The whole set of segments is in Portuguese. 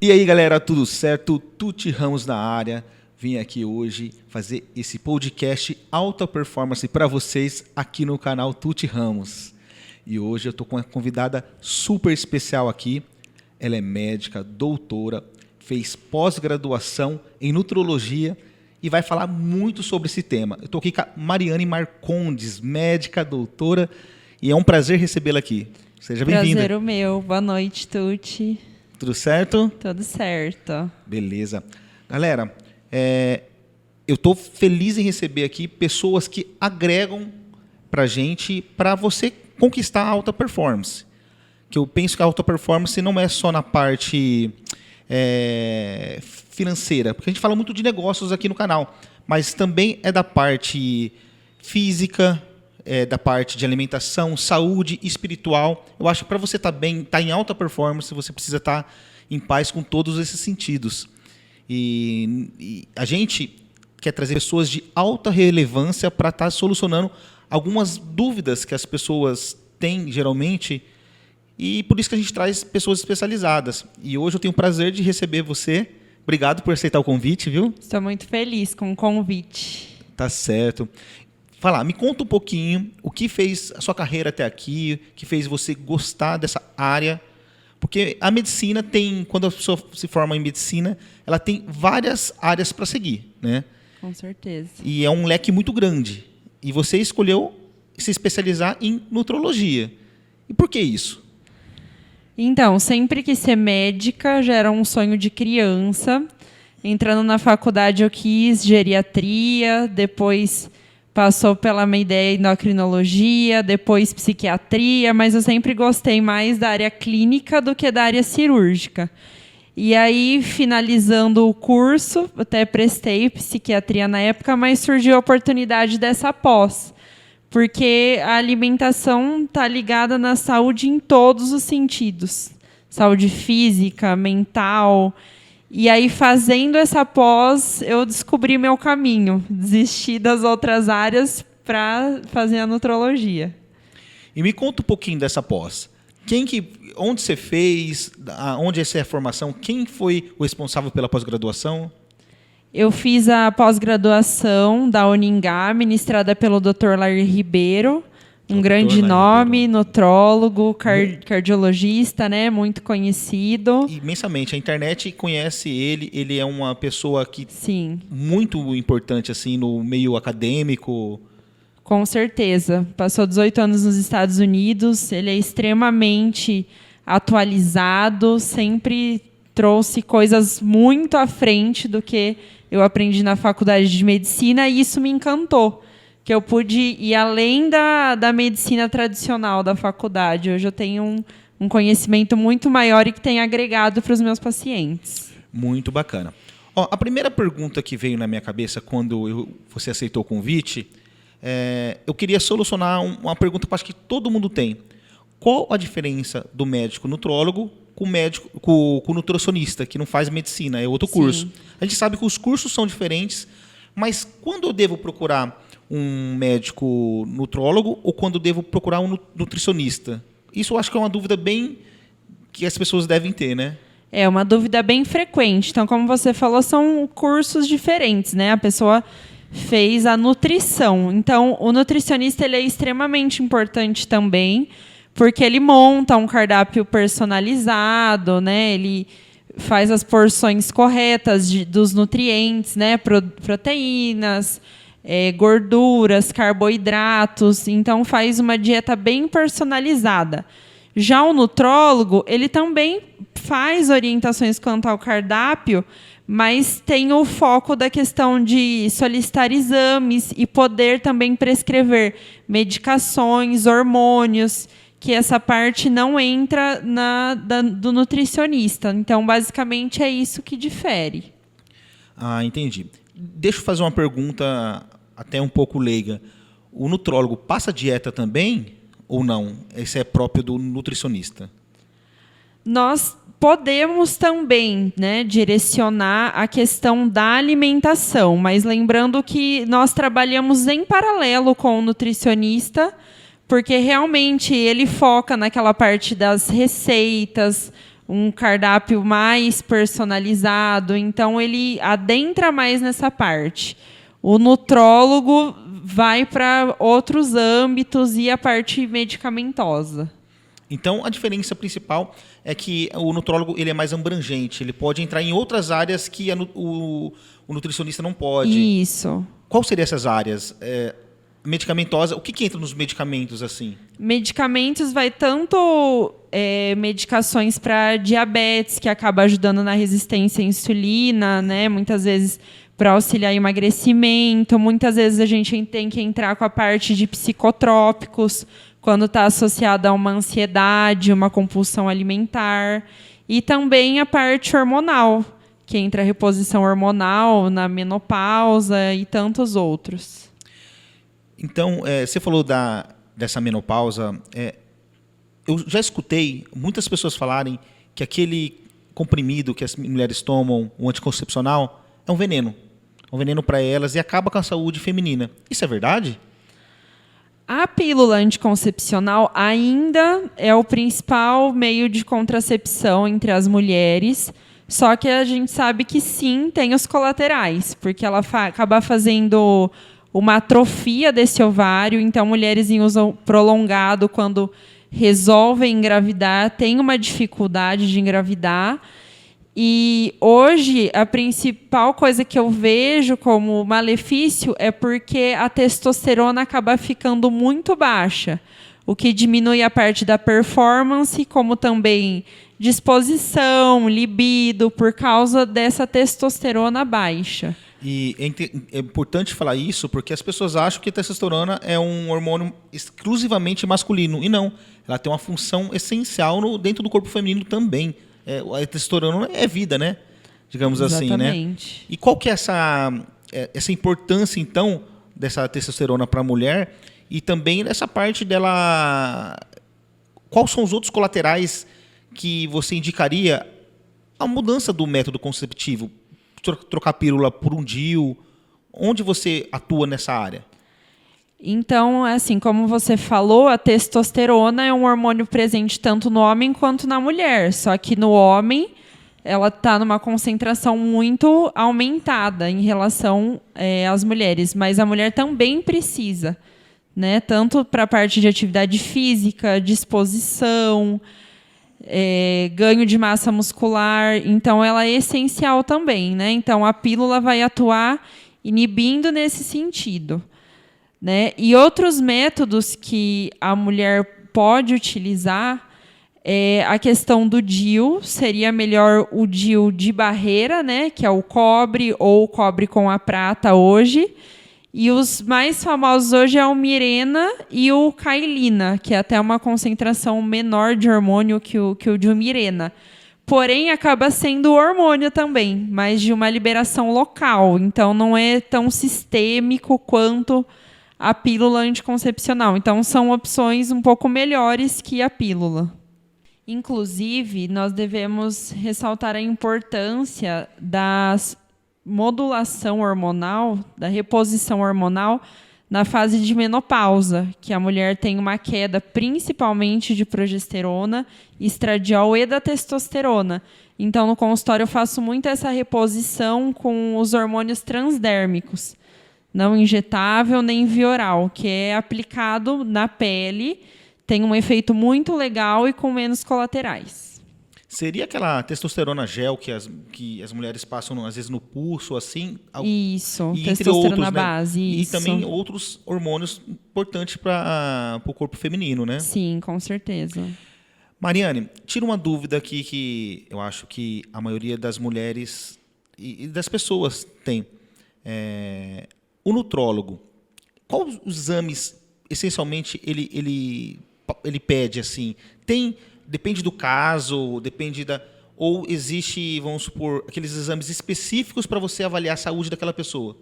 E aí, galera, tudo certo? Tuti Ramos na área. Vim aqui hoje fazer esse podcast Alta Performance para vocês aqui no canal Tuti Ramos. E hoje eu estou com uma convidada super especial aqui. Ela é médica, doutora, fez pós-graduação em nutrologia e vai falar muito sobre esse tema. Eu estou aqui com a Mariane Marcondes, médica, doutora, e é um prazer recebê-la aqui. Seja bem-vinda. Prazer o meu. Boa noite, Tuti. Tudo certo? Tudo certo. Beleza. Galera, eu estou feliz em receber aqui pessoas que agregam para a gente, para você conquistar a alta performance. Que eu penso que a alta performance não é só na parte financeira, porque a gente fala muito de negócios aqui no canal, mas também é da parte física, da parte de alimentação, saúde, espiritual. Eu acho que para você estar bem, estar em alta performance, você precisa estar em paz com todos esses sentidos. E a gente quer trazer pessoas de alta relevância para estar solucionando algumas dúvidas que as pessoas têm, geralmente, e por isso que a gente traz pessoas especializadas. E hoje eu tenho o prazer de receber você. Obrigado por aceitar o convite, viu? Estou muito feliz com o convite. Tá certo. Me conta um pouquinho o que fez a sua carreira até aqui, o que fez você gostar dessa área. Porque a medicina tem, quando a pessoa se forma em medicina, ela tem várias áreas para seguir, né? Com certeza. E é um leque muito grande. E você escolheu se especializar em nutrologia. E por que isso? Então, sempre quis ser médica, já era um sonho de criança. Entrando na faculdade eu quis geriatria, depois passou pela minha ideia endocrinologia, depois psiquiatria, mas eu sempre gostei mais da área clínica do que da área cirúrgica. E aí, finalizando o curso, até prestei psiquiatria na época, mas surgiu a oportunidade dessa pós, porque a alimentação está ligada na saúde em todos os sentidos. Saúde física, mental. E aí, fazendo essa pós, eu descobri meu caminho. Desisti das outras áreas para fazer a nutrologia. E me conta um pouquinho dessa pós. Onde você fez? Onde essa é a formação? Quem foi o responsável pela pós-graduação? Eu fiz a pós-graduação da Uningá, ministrada pelo Dr. Lair Ribeiro, um grande nome, nutrólogo, cardiologista, né, muito conhecido. Imensamente. A internet conhece ele. Ele é uma pessoa que Sim. Muito importante assim no meio acadêmico. Com certeza. Passou 18 anos nos Estados Unidos. Ele é extremamente atualizado, sempre trouxe coisas muito à frente do que eu aprendi na faculdade de medicina, e isso me encantou, que eu pude ir além da medicina tradicional da faculdade. Hoje eu tenho um conhecimento muito maior e que tem agregado para os meus pacientes. Muito bacana. A primeira pergunta que veio na minha cabeça quando você aceitou o convite, eu queria solucionar uma pergunta que acho que todo mundo tem. Qual a diferença do médico nutrólogo com o nutricionista, que não faz medicina, é outro curso? A gente sabe que os cursos são diferentes, mas quando eu devo procurar um médico nutrólogo ou quando eu devo procurar um nutricionista? Isso eu acho que é uma dúvida bem que as pessoas devem ter, né? É uma dúvida bem frequente. Então, como você falou, são cursos diferentes, né? A pessoa fez a nutrição. Então, o nutricionista ele é extremamente importante também, porque ele monta um cardápio personalizado, né? Ele faz as porções corretas dos nutrientes, né? Proteínas, gorduras, carboidratos. Então, faz uma dieta bem personalizada. Já o nutrólogo, ele também faz orientações quanto ao cardápio, mas tem o foco da questão de solicitar exames e poder também prescrever medicações, hormônios, que essa parte não entra do nutricionista. Então, basicamente, é isso que difere. Entendi. Deixa eu fazer uma pergunta até um pouco leiga. O nutrólogo passa dieta também ou não? Esse é próprio do nutricionista? Nós podemos também, né, direcionar a questão da alimentação, mas lembrando que nós trabalhamos em paralelo com o nutricionista, porque realmente ele foca naquela parte das receitas, um cardápio mais personalizado. Então, ele adentra mais nessa parte. O nutrólogo vai para outros âmbitos e a parte medicamentosa. Então, a diferença principal é que o nutrólogo ele é mais abrangente. Ele pode entrar em outras áreas que o nutricionista não pode. Isso. Qual seriam essas áreas? Medicamentosa, o que entra nos medicamentos assim? Medicamentos vai tanto medicações para diabetes, que acaba ajudando na resistência à insulina, né? Muitas vezes para auxiliar emagrecimento. Muitas vezes a gente tem que entrar com a parte de psicotrópicos, quando está associada a uma ansiedade, uma compulsão alimentar. E também a parte hormonal, que entra a reposição hormonal na menopausa e tantos outros. Então, você falou dessa menopausa. Eu já escutei muitas pessoas falarem que aquele comprimido que as mulheres tomam, o anticoncepcional, é um veneno. É um veneno para elas e acaba com a saúde feminina. Isso é verdade? A pílula anticoncepcional ainda é o principal meio de contracepção entre as mulheres, só que a gente sabe que sim, tem os colaterais, porque ela acaba fazendo uma atrofia desse ovário, então mulheres em uso prolongado, quando resolvem engravidar, têm uma dificuldade de engravidar. E hoje a principal coisa que eu vejo como malefício é porque a testosterona acaba ficando muito baixa, o que diminui a parte da performance, como também disposição, libido, por causa dessa testosterona baixa. E é importante falar isso porque as pessoas acham que a testosterona é um hormônio exclusivamente masculino. E não. Ela tem uma função essencial dentro do corpo feminino também. A testosterona é vida, né? Digamos Exatamente. Assim, né? E qual que é essa importância, então, dessa testosterona para a mulher? E também dessa parte dela... Quais são os outros colaterais que você indicaria a mudança do método conceptivo? Trocar a pílula por um DIU? Onde você atua nessa área? Então, assim, como você falou, a testosterona é um hormônio presente tanto no homem quanto na mulher. Só que no homem, ela está numa concentração muito aumentada em relação às mulheres. Mas a mulher também precisa, né? Tanto para a parte de atividade física, disposição, ganho de massa muscular. Então, ela é essencial também, né? Então, a pílula vai atuar inibindo nesse sentido. Né? E outros métodos que a mulher pode utilizar a questão do DIU, seria melhor o DIU de barreira, né? Que é o cobre ou o cobre com a prata hoje. E os mais famosos hoje é o Mirena e o Cailina, que é até uma concentração menor de hormônio que o de Mirena. Porém, acaba sendo hormônio também, mas de uma liberação local. Então, não é tão sistêmico quanto a pílula anticoncepcional. Então, são opções um pouco melhores que a pílula. Inclusive, nós devemos ressaltar a importância da modulação hormonal, da reposição hormonal, na fase de menopausa, que a mulher tem uma queda principalmente de progesterona, estradiol e da testosterona. Então, no consultório, eu faço muito essa reposição com os hormônios transdérmicos, não injetável nem via oral, que é aplicado na pele, tem um efeito muito legal e com menos colaterais. Seria aquela testosterona gel que as mulheres passam, às vezes, no pulso, assim? Isso, e testosterona entre outros, base. Né? Isso. E também outros hormônios importantes para o corpo feminino, né? Sim, com certeza. Mariane, tira uma dúvida aqui que eu acho que a maioria das mulheres e das pessoas tem. O nutrólogo, quais os exames, essencialmente, ele pede, assim? Depende do caso, ou existe, vamos supor, aqueles exames específicos para você avaliar a saúde daquela pessoa?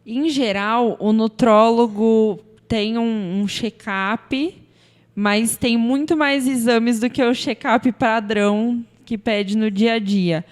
Em geral, o nutrólogo tem um check-up, mas tem muito mais exames do que o check-up padrão que pede no dia a dia.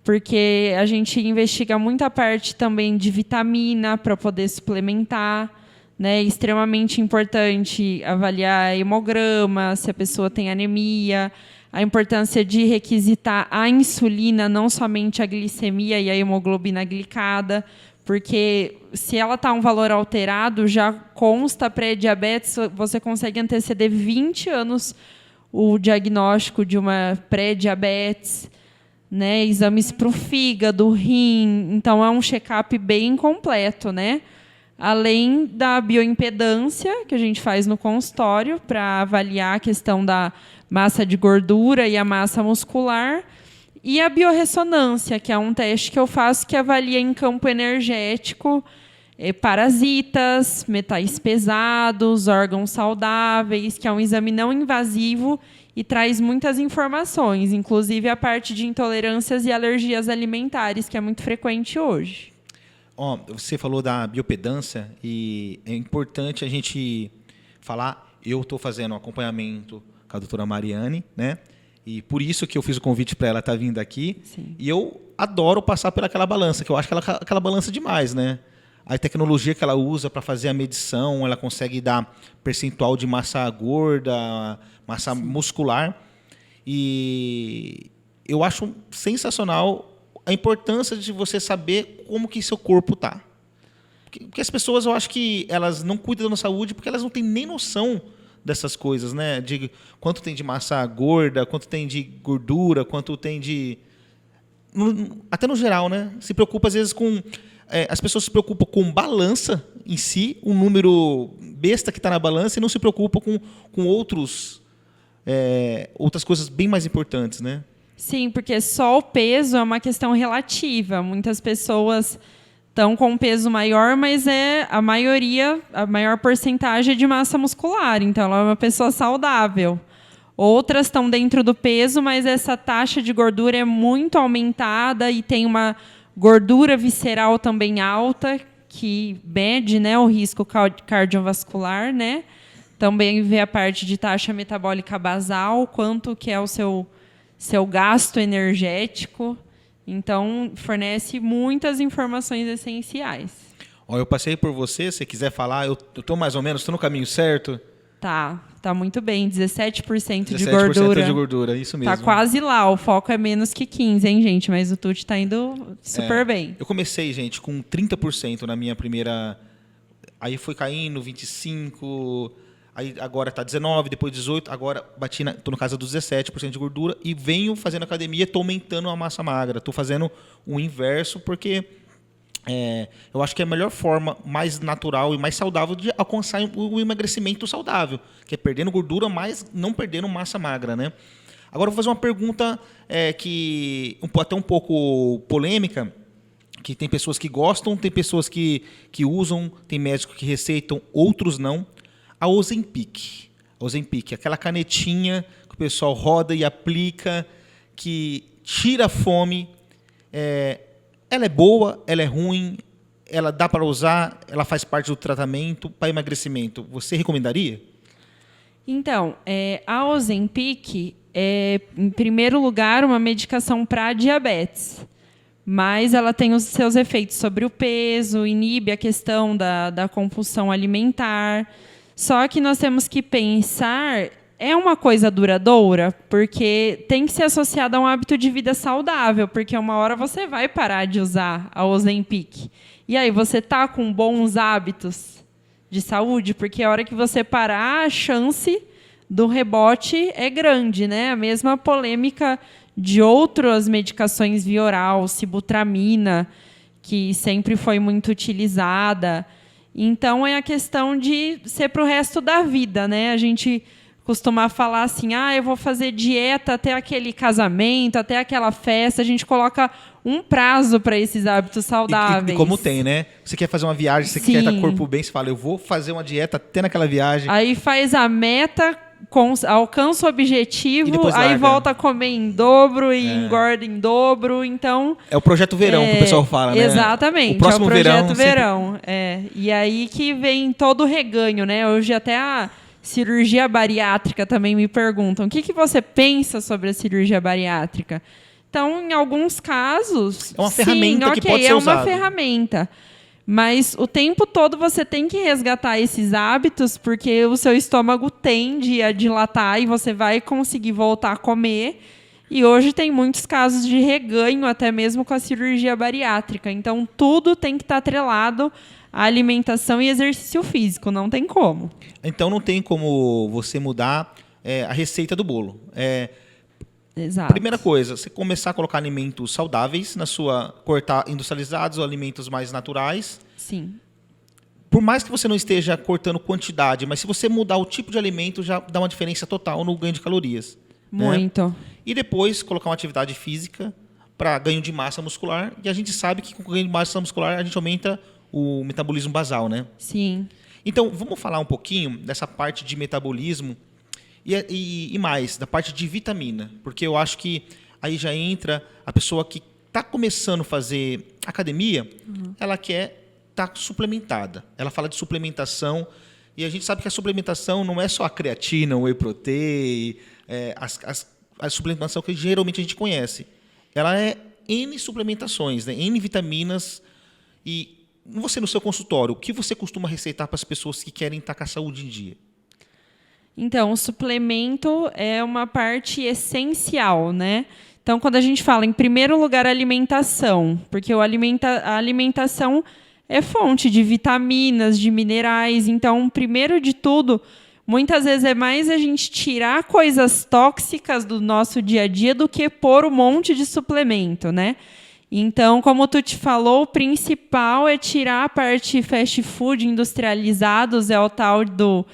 Porque a gente investiga muita parte também de vitamina para poder suplementar, né? É extremamente importante avaliar hemograma, se a pessoa tem anemia, a importância de requisitar a insulina, não somente a glicemia e a hemoglobina glicada, porque se ela está um valor alterado, já consta pré-diabetes, você consegue anteceder 20 anos o diagnóstico de uma pré-diabetes, né? Exames para o fígado, rim, então é um check-up bem completo, né? Além da bioimpedância, que a gente faz no consultório, para avaliar a questão da massa de gordura e a massa muscular, e a biorressonância, que é um teste que eu faço que avalia em campo energético parasitas, metais pesados, órgãos saudáveis, que é um exame não invasivo e traz muitas informações, inclusive a parte de intolerâncias e alergias alimentares, que é muito frequente hoje. Você falou da biopedância e é importante a gente falar. Eu estou fazendo um acompanhamento com a doutora Mariane, né? E por isso que eu fiz o convite para ela estar vindo aqui. Sim. E eu adoro passar pelaquela balança, que eu acho que aquela balança demais, né? A tecnologia que ela usa para fazer a medição, ela consegue dar percentual de massa gorda, massa muscular. E eu acho sensacional a importância de você saber como que seu corpo está. Porque as pessoas, eu acho que elas não cuidam da saúde porque elas não têm nem noção dessas coisas, né? De quanto tem de massa gorda, quanto tem de gordura, quanto tem de... Até no geral, né? Se preocupa, às vezes, com... as pessoas se preocupam com balança em si, um número besta que está na balança, e não se preocupam com outras coisas bem mais importantes, né? Sim, porque só o peso é uma questão relativa. Muitas pessoas estão com um peso maior, mas a maior porcentagem é de massa muscular. Então, ela é uma pessoa saudável. Outras estão dentro do peso, mas essa taxa de gordura é muito aumentada e tem uma gordura visceral também alta, que mede, né, o risco cardiovascular, né? Também vê a parte de taxa metabólica basal, quanto que é o seu gasto energético. Então, fornece muitas informações essenciais. Eu passei por você, se quiser falar, eu estou mais ou menos, estou no caminho certo? Tá muito bem, 17% de 17% gordura. de gordura, isso mesmo. Tá quase lá, o foco é menos que 15, hein, gente? Mas o Tuti tá indo super bem. Eu comecei, gente, com 30% na minha primeira... Aí foi caindo, 25%, aí agora está 19%, depois 18%, agora estou no caso dos 17% de gordura e venho fazendo academia, estou aumentando a massa magra. Estou fazendo o inverso porque eu acho que é a melhor forma, mais natural e mais saudável de alcançar o emagrecimento saudável, que é perdendo gordura, mas não perdendo massa magra, né? Agora eu vou fazer uma pergunta que até um pouco polêmica, que tem pessoas que gostam, tem pessoas que usam, tem médicos que receitam, outros não. A Ozempic, aquela canetinha que o pessoal roda e aplica, que tira a fome. Ela é boa, ela é ruim, ela dá para usar, ela faz parte do tratamento para emagrecimento. Você recomendaria? Então, a Ozempic é, em primeiro lugar, uma medicação para diabetes. Mas ela tem os seus efeitos sobre o peso, inibe a questão da compulsão alimentar. Só que nós temos que pensar, é uma coisa duradoura, porque tem que ser associada a um hábito de vida saudável, porque uma hora você vai parar de usar a Ozempic. E aí, você está com bons hábitos de saúde? Porque a hora que você parar, a chance do rebote é grande, né? A mesma polêmica de outras medicações via oral, sibutramina, que sempre foi muito utilizada. Então, é a questão de ser para o resto da vida, né? A gente costuma falar assim, eu vou fazer dieta até aquele casamento, até aquela festa. A gente coloca um prazo para esses hábitos saudáveis. E como tem, né? Você quer fazer uma viagem, você quer estar com o corpo bem, você fala, eu vou fazer uma dieta até naquela viagem. Aí faz a meta, alcança o objetivo, aí larga. volta a comer em dobro e engorda em dobro. Então, é o projeto verão que o pessoal fala, né? Exatamente, o próximo projeto verão. E aí que vem todo o reganho, né? Hoje até a cirurgia bariátrica também me perguntam, o que você pensa sobre a cirurgia bariátrica? Então, em alguns casos, é uma ferramenta que pode ser é usada. uma ferramenta. Mas o tempo todo você tem que resgatar esses hábitos, porque o seu estômago tende a dilatar e você vai conseguir voltar a comer. E hoje tem muitos casos de reganho, até mesmo com a cirurgia bariátrica. Então, tudo tem que estar atrelado à alimentação e exercício físico, não tem como. Então não tem como você mudar a receita do bolo. Exato. Primeira coisa, você começar a colocar alimentos saudáveis cortar industrializados ou alimentos mais naturais. Sim. Por mais que você não esteja cortando quantidade, mas se você mudar o tipo de alimento, já dá uma diferença total no ganho de calorias. Muito. Né? E depois colocar uma atividade física para ganho de massa muscular. E a gente sabe que com o ganho de massa muscular a gente aumenta o metabolismo basal, né? Sim. Então, vamos falar um pouquinho dessa parte de metabolismo e mais, da parte de vitamina. Porque eu acho que aí já entra a pessoa que está começando a fazer academia, ela quer estar suplementada. Ela fala de suplementação e a gente sabe que a suplementação não é só a creatina, o whey protein, a suplementação que geralmente a gente conhece. Ela é N suplementações, né? N vitaminas. E você, no seu consultório, o que você costuma receitar para as pessoas que querem estar com a saúde em dia? Então, o suplemento é uma parte essencial, né? Então, quando a gente fala, em primeiro lugar, alimentação, porque a alimentação é fonte de vitaminas, de minerais. Então, primeiro de tudo, muitas vezes é mais a gente tirar coisas tóxicas do nosso dia a dia do que pôr um monte de suplemento, né? Então, como tu te falou, o principal é tirar a parte fast food industrializados, é o tal do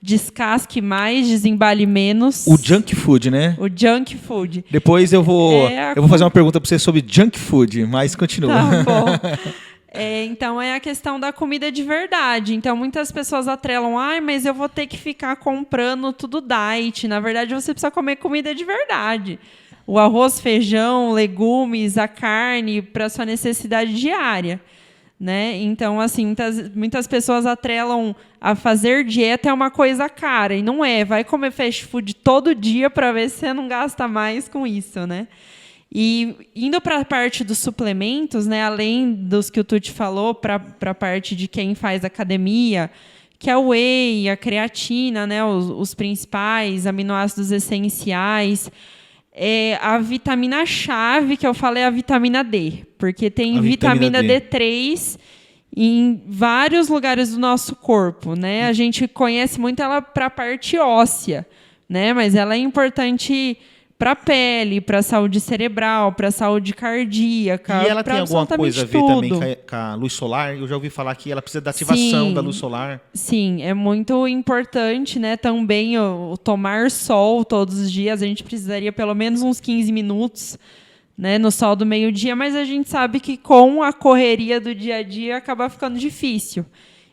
descasque mais, desembale menos. O junk food, né? O junk food. Depois eu vou fazer uma pergunta para você sobre junk food, mas continua. Tá bom. Então, é a questão da comida de verdade. Então, muitas pessoas atrelam, mas eu vou ter que ficar comprando tudo diet. Na verdade, você precisa comer comida de verdade. O arroz, feijão, legumes, a carne, para sua necessidade diária. Né? Então, assim, muitas pessoas atrelam a fazer dieta é uma coisa cara. E não é. Vai comer fast food todo dia para ver se você não gasta mais com isso, né? E indo para a parte dos suplementos, né, além dos que o Tuti falou, para a parte de quem faz academia, que é o whey, a creatina, né, os principais aminoácidos essenciais, a vitamina-chave, que eu falei, é a vitamina D, porque tem vitamina D3 em vários lugares do nosso corpo, né? A gente conhece muito ela para a parte óssea, né, mas ela é importante para a pele, para a saúde cerebral, para a saúde cardíaca. E ela tem alguma coisa a ver também com a luz solar? Eu já ouvi falar que ela precisa da ativação da luz solar. Sim, é muito importante, né? Também o tomar sol todos os dias. A gente precisaria pelo menos uns 15 minutos, né, no sol do meio-dia, mas a gente sabe que com a correria do dia a dia acaba ficando difícil.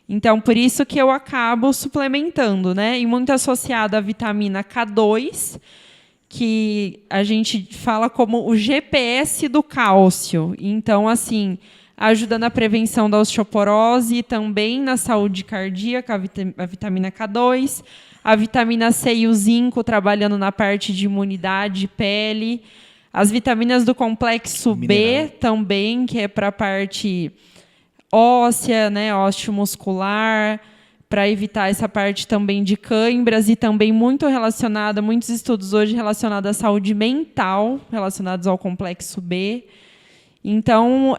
Então, por isso que eu acabo suplementando, né? E muito associado à vitamina K2, que a gente fala como o GPS do cálcio. Então, assim, ajuda na prevenção da osteoporose e também na saúde cardíaca, a vitamina K2, a vitamina C e o zinco trabalhando na parte de imunidade, pele, as vitaminas do complexo B também, que é para a parte óssea, né, osteomuscular, para evitar essa parte também de câimbras e também muito relacionada, muitos estudos hoje relacionados à saúde mental, relacionados ao complexo B. Então,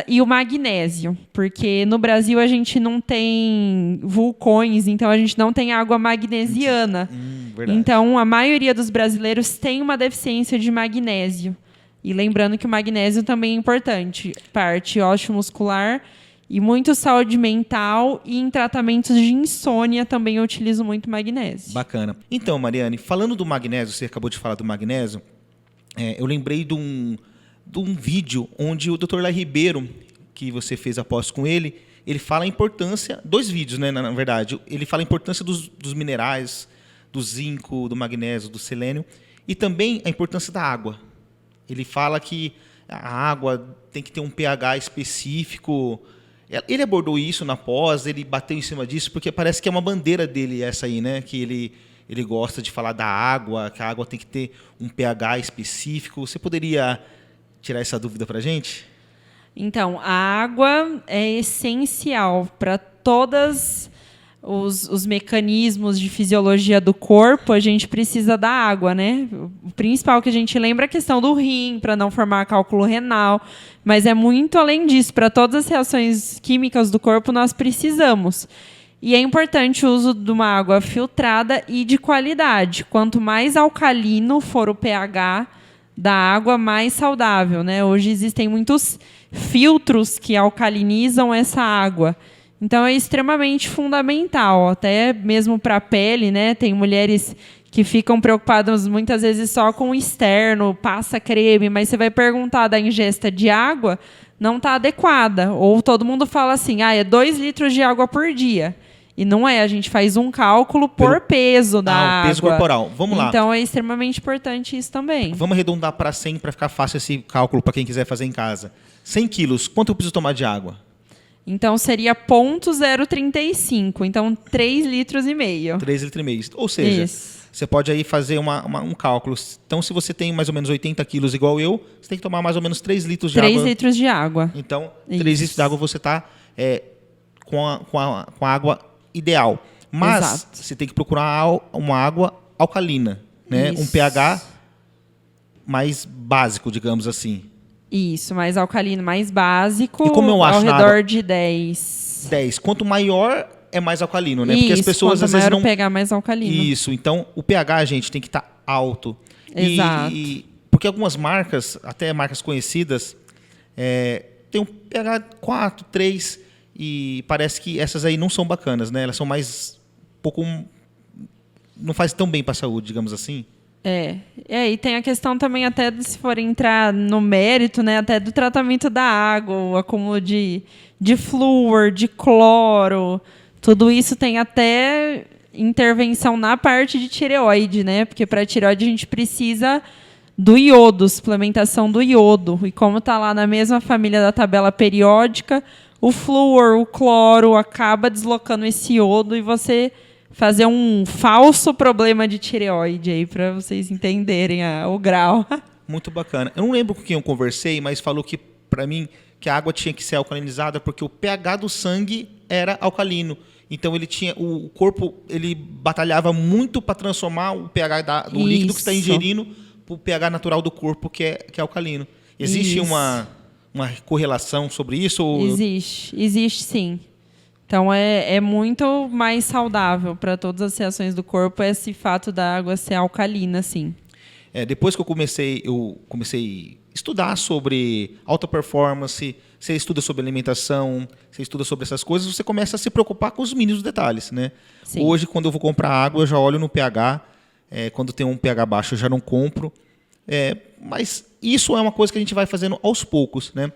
e o magnésio, porque no Brasil a gente não tem vulcões, então a gente não tem água magnesiana. Então, a maioria dos brasileiros tem uma deficiência de magnésio. E lembrando que o magnésio também é importante, parte osteomuscular e muito saúde mental, e em tratamentos de insônia também eu utilizo muito magnésio. Bacana. Então, Mariane, falando do magnésio, você acabou de falar do magnésio, eu lembrei de um vídeo onde o Dr. Lai Ribeiro, que você fez após com ele fala a importância, 2 vídeos, né, na verdade, ele fala a importância dos minerais, do zinco, do magnésio, do selênio, e também a importância da água. Ele fala que a água tem que ter um pH específico. Ele abordou isso na pós, ele bateu em cima disso, porque parece que é uma bandeira dele essa aí, né? Que ele gosta de falar da água, que a água tem que ter um pH específico. Você poderia tirar essa dúvida para a gente? Então, a água é essencial para todas os mecanismos de fisiologia do corpo. A gente precisa da água, né? O principal que a gente lembra é a questão do rim, para não formar cálculo renal, mas é muito além disso. Para todas as reações químicas do corpo, nós precisamos. E é importante o uso de uma água filtrada e de qualidade. Quanto mais alcalino for o pH da água, mais saudável, né? Hoje existem muitos filtros que alcalinizam essa água. Então, é extremamente fundamental, até mesmo para a pele, né? Tem mulheres que ficam preocupadas muitas vezes só com o externo, passa creme, mas você vai perguntar da ingesta de água, não está adequada. Ou todo mundo fala assim, é 2 litros de água por dia. E não é, a gente faz um cálculo por peso da água. Peso corporal. Vamos lá. Então, é extremamente importante isso também. Vamos arredondar para 100 para ficar fácil esse cálculo para quem quiser fazer em casa. 100 quilos, quanto eu preciso tomar de água? Então, seria 0,035. Então, 3,5 litros. 3,5 litros. Ou seja, você pode aí fazer um cálculo. Então, se você tem mais ou menos 80 quilos igual eu, você tem que tomar mais ou menos 3 litros de água. 3 litros de água. Então, 3 litros de água você está com a água ideal. Mas Exato. você tem que procurar uma água alcalina, né? Um pH mais básico, digamos assim. Isso, mais alcalino, mais básico, e como eu acho ao redor de 10. 10. Quanto maior, é mais alcalino, né? Isso, porque as pessoas às vezes não... o pH mais alcalino. Isso, então o pH, gente, tem que estar alto. Exato. Porque algumas marcas, até marcas conhecidas, tem um pH 4, 3, e parece que essas aí não são bacanas, né? Elas são mais... não faz tão bem para a saúde, digamos assim. E tem a questão também até se for entrar no mérito, né, até do tratamento da água, o acúmulo de flúor, de cloro, tudo isso tem até intervenção na parte de tireoide, né, porque para a tireoide a gente precisa do iodo, suplementação do iodo, e como está lá na mesma família da tabela periódica, o flúor, o cloro acaba deslocando esse iodo e você fazer um falso problema de tireoide aí, para vocês entenderem o grau. Muito bacana. Eu não lembro com quem eu conversei, mas falou que, para mim, que a água tinha que ser alcalinizada porque o pH do sangue era alcalino. Então, o corpo ele batalhava muito para transformar o pH do líquido que está ingerindo para o pH natural do corpo, que é alcalino. Existe uma correlação sobre isso? Existe sim. Então, é muito mais saudável para todas as reações do corpo esse fato da água ser alcalina, sim. Depois que eu comecei a estudar sobre alta performance, você estuda sobre alimentação, você estuda sobre essas coisas, você começa a se preocupar com os mínimos detalhes, né? Sim. Hoje, quando eu vou comprar água, eu já olho no pH. Quando tem um pH baixo, eu já não compro. Mas isso é uma coisa que a gente vai fazendo aos poucos, né?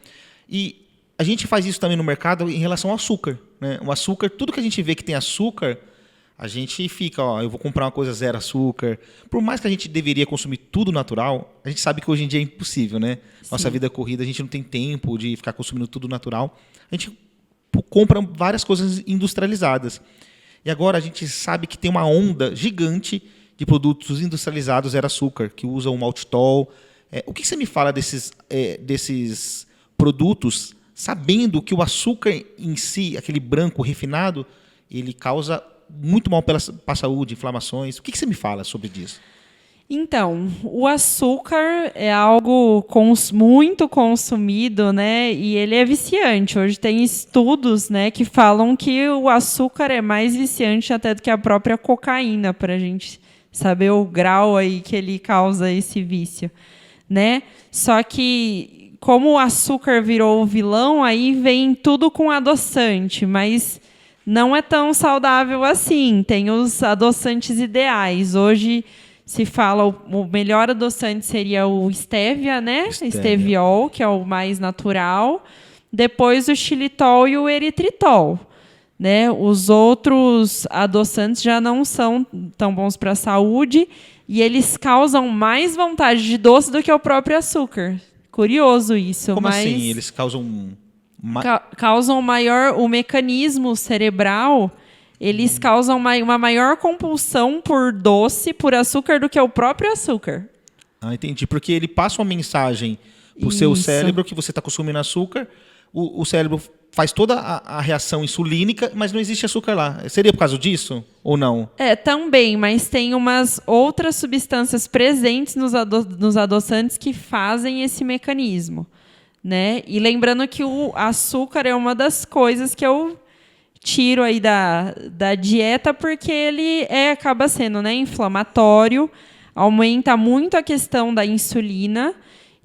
E a gente faz isso também no mercado em relação ao açúcar, né? O açúcar, tudo que a gente vê que tem açúcar, a gente fica, eu vou comprar uma coisa zero açúcar. Por mais que a gente deveria consumir tudo natural, a gente sabe que hoje em dia é impossível, né? Sim. Nossa vida corrida, a gente não tem tempo de ficar consumindo tudo natural. A gente compra várias coisas industrializadas. E agora a gente sabe que tem uma onda gigante de produtos industrializados zero açúcar, que usam o maltitol. O que você me fala desses produtos, sabendo que o açúcar em si, aquele branco refinado, ele causa muito mal para a saúde, inflamações? O que você me fala sobre isso? Então, o açúcar é algo muito consumido, né? E ele é viciante. Hoje tem estudos, né, que falam que o açúcar é mais viciante até do que a própria cocaína, para a gente saber o grau aí que ele causa esse vício, né? Só que como o açúcar virou o vilão, aí vem tudo com adoçante, mas não é tão saudável assim. Tem os adoçantes ideais. Hoje se fala o melhor adoçante seria o stevia, né? Steviol, que é o mais natural. Depois o xilitol e o eritritol, né? Os outros adoçantes já não são tão bons para a saúde e eles causam mais vontade de doce do que o próprio açúcar. Curioso isso. Como mas assim? Eles causam... causam o mecanismo cerebral, eles causam uma maior compulsão por doce, por açúcar, do que o próprio açúcar. Entendi. Porque ele passa uma mensagem para o seu Isso. cérebro que você está consumindo açúcar. O cérebro faz toda a reação insulínica, mas não existe açúcar lá. Seria por causa disso ou não? Também, mas tem umas outras substâncias presentes nos adoçantes que fazem esse mecanismo, né? E lembrando que o açúcar é uma das coisas que eu tiro aí da dieta, porque ele acaba sendo, né, inflamatório, aumenta muito a questão da insulina.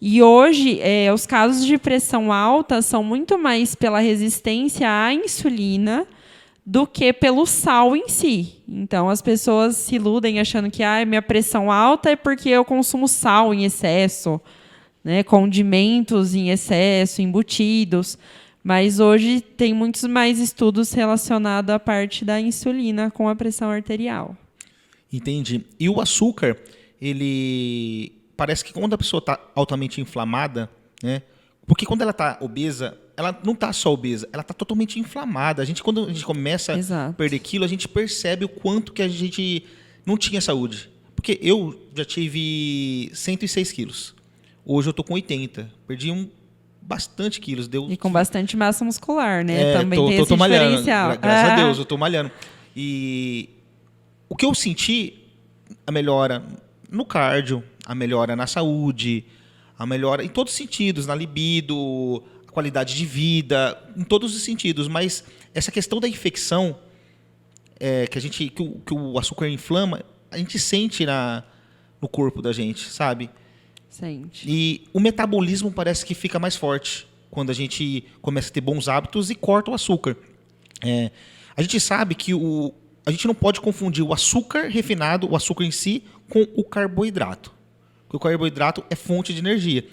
E hoje, os casos de pressão alta são muito mais pela resistência à insulina do que pelo sal em si. Então, as pessoas se iludem achando que minha pressão alta é porque eu consumo sal em excesso, né, condimentos em excesso, embutidos. Mas hoje tem muitos mais estudos relacionados à parte da insulina com a pressão arterial. Entendi. E o açúcar, ele... Parece que quando a pessoa está altamente inflamada, né? Porque quando ela está obesa, ela não está só obesa, ela está totalmente inflamada. Quando a gente começa a perder quilo, a gente percebe o quanto que a gente não tinha saúde. Porque eu já tive 106 quilos. Hoje eu estou com 80. Perdi bastante quilos. E com bastante massa muscular, né? Também tem esse malhando, diferencial. Graças a Deus, eu estou malhando. E o que eu senti, a melhora no cardio, a melhora na saúde, a melhora em todos os sentidos, na libido, a qualidade de vida, em todos os sentidos. Mas essa questão da infecção, que o açúcar inflama, a gente sente no corpo da gente, sabe? Sente. E o metabolismo parece que fica mais forte quando a gente começa a ter bons hábitos e corta o açúcar. A gente sabe que a gente não pode confundir o açúcar refinado, o açúcar em si, com o carboidrato. Porque o carboidrato é fonte de energia.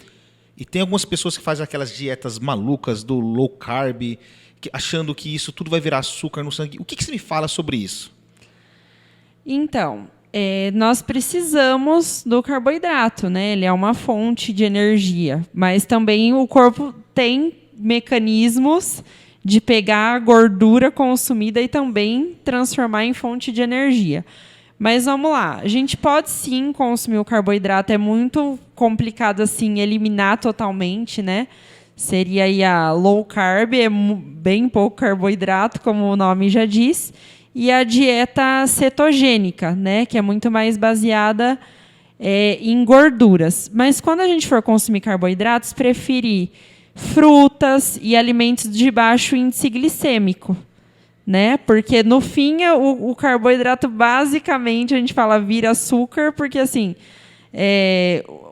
E tem algumas pessoas que fazem aquelas dietas malucas do low carb, achando que isso tudo vai virar açúcar no sangue. O que você me fala sobre isso? Então, nós precisamos do carboidrato, né? Ele é uma fonte de energia. Mas também o corpo tem mecanismos de pegar a gordura consumida e também transformar em fonte de energia. Mas vamos lá, a gente pode sim consumir o carboidrato, é muito complicado assim eliminar totalmente, né? Seria aí a low carb, é bem pouco carboidrato, como o nome já diz, e a dieta cetogênica, né? Que é muito mais baseada em gorduras. Mas quando a gente for consumir carboidratos, preferir frutas e alimentos de baixo índice glicêmico. Né? Porque no fim o carboidrato basicamente a gente fala vira açúcar, porque assim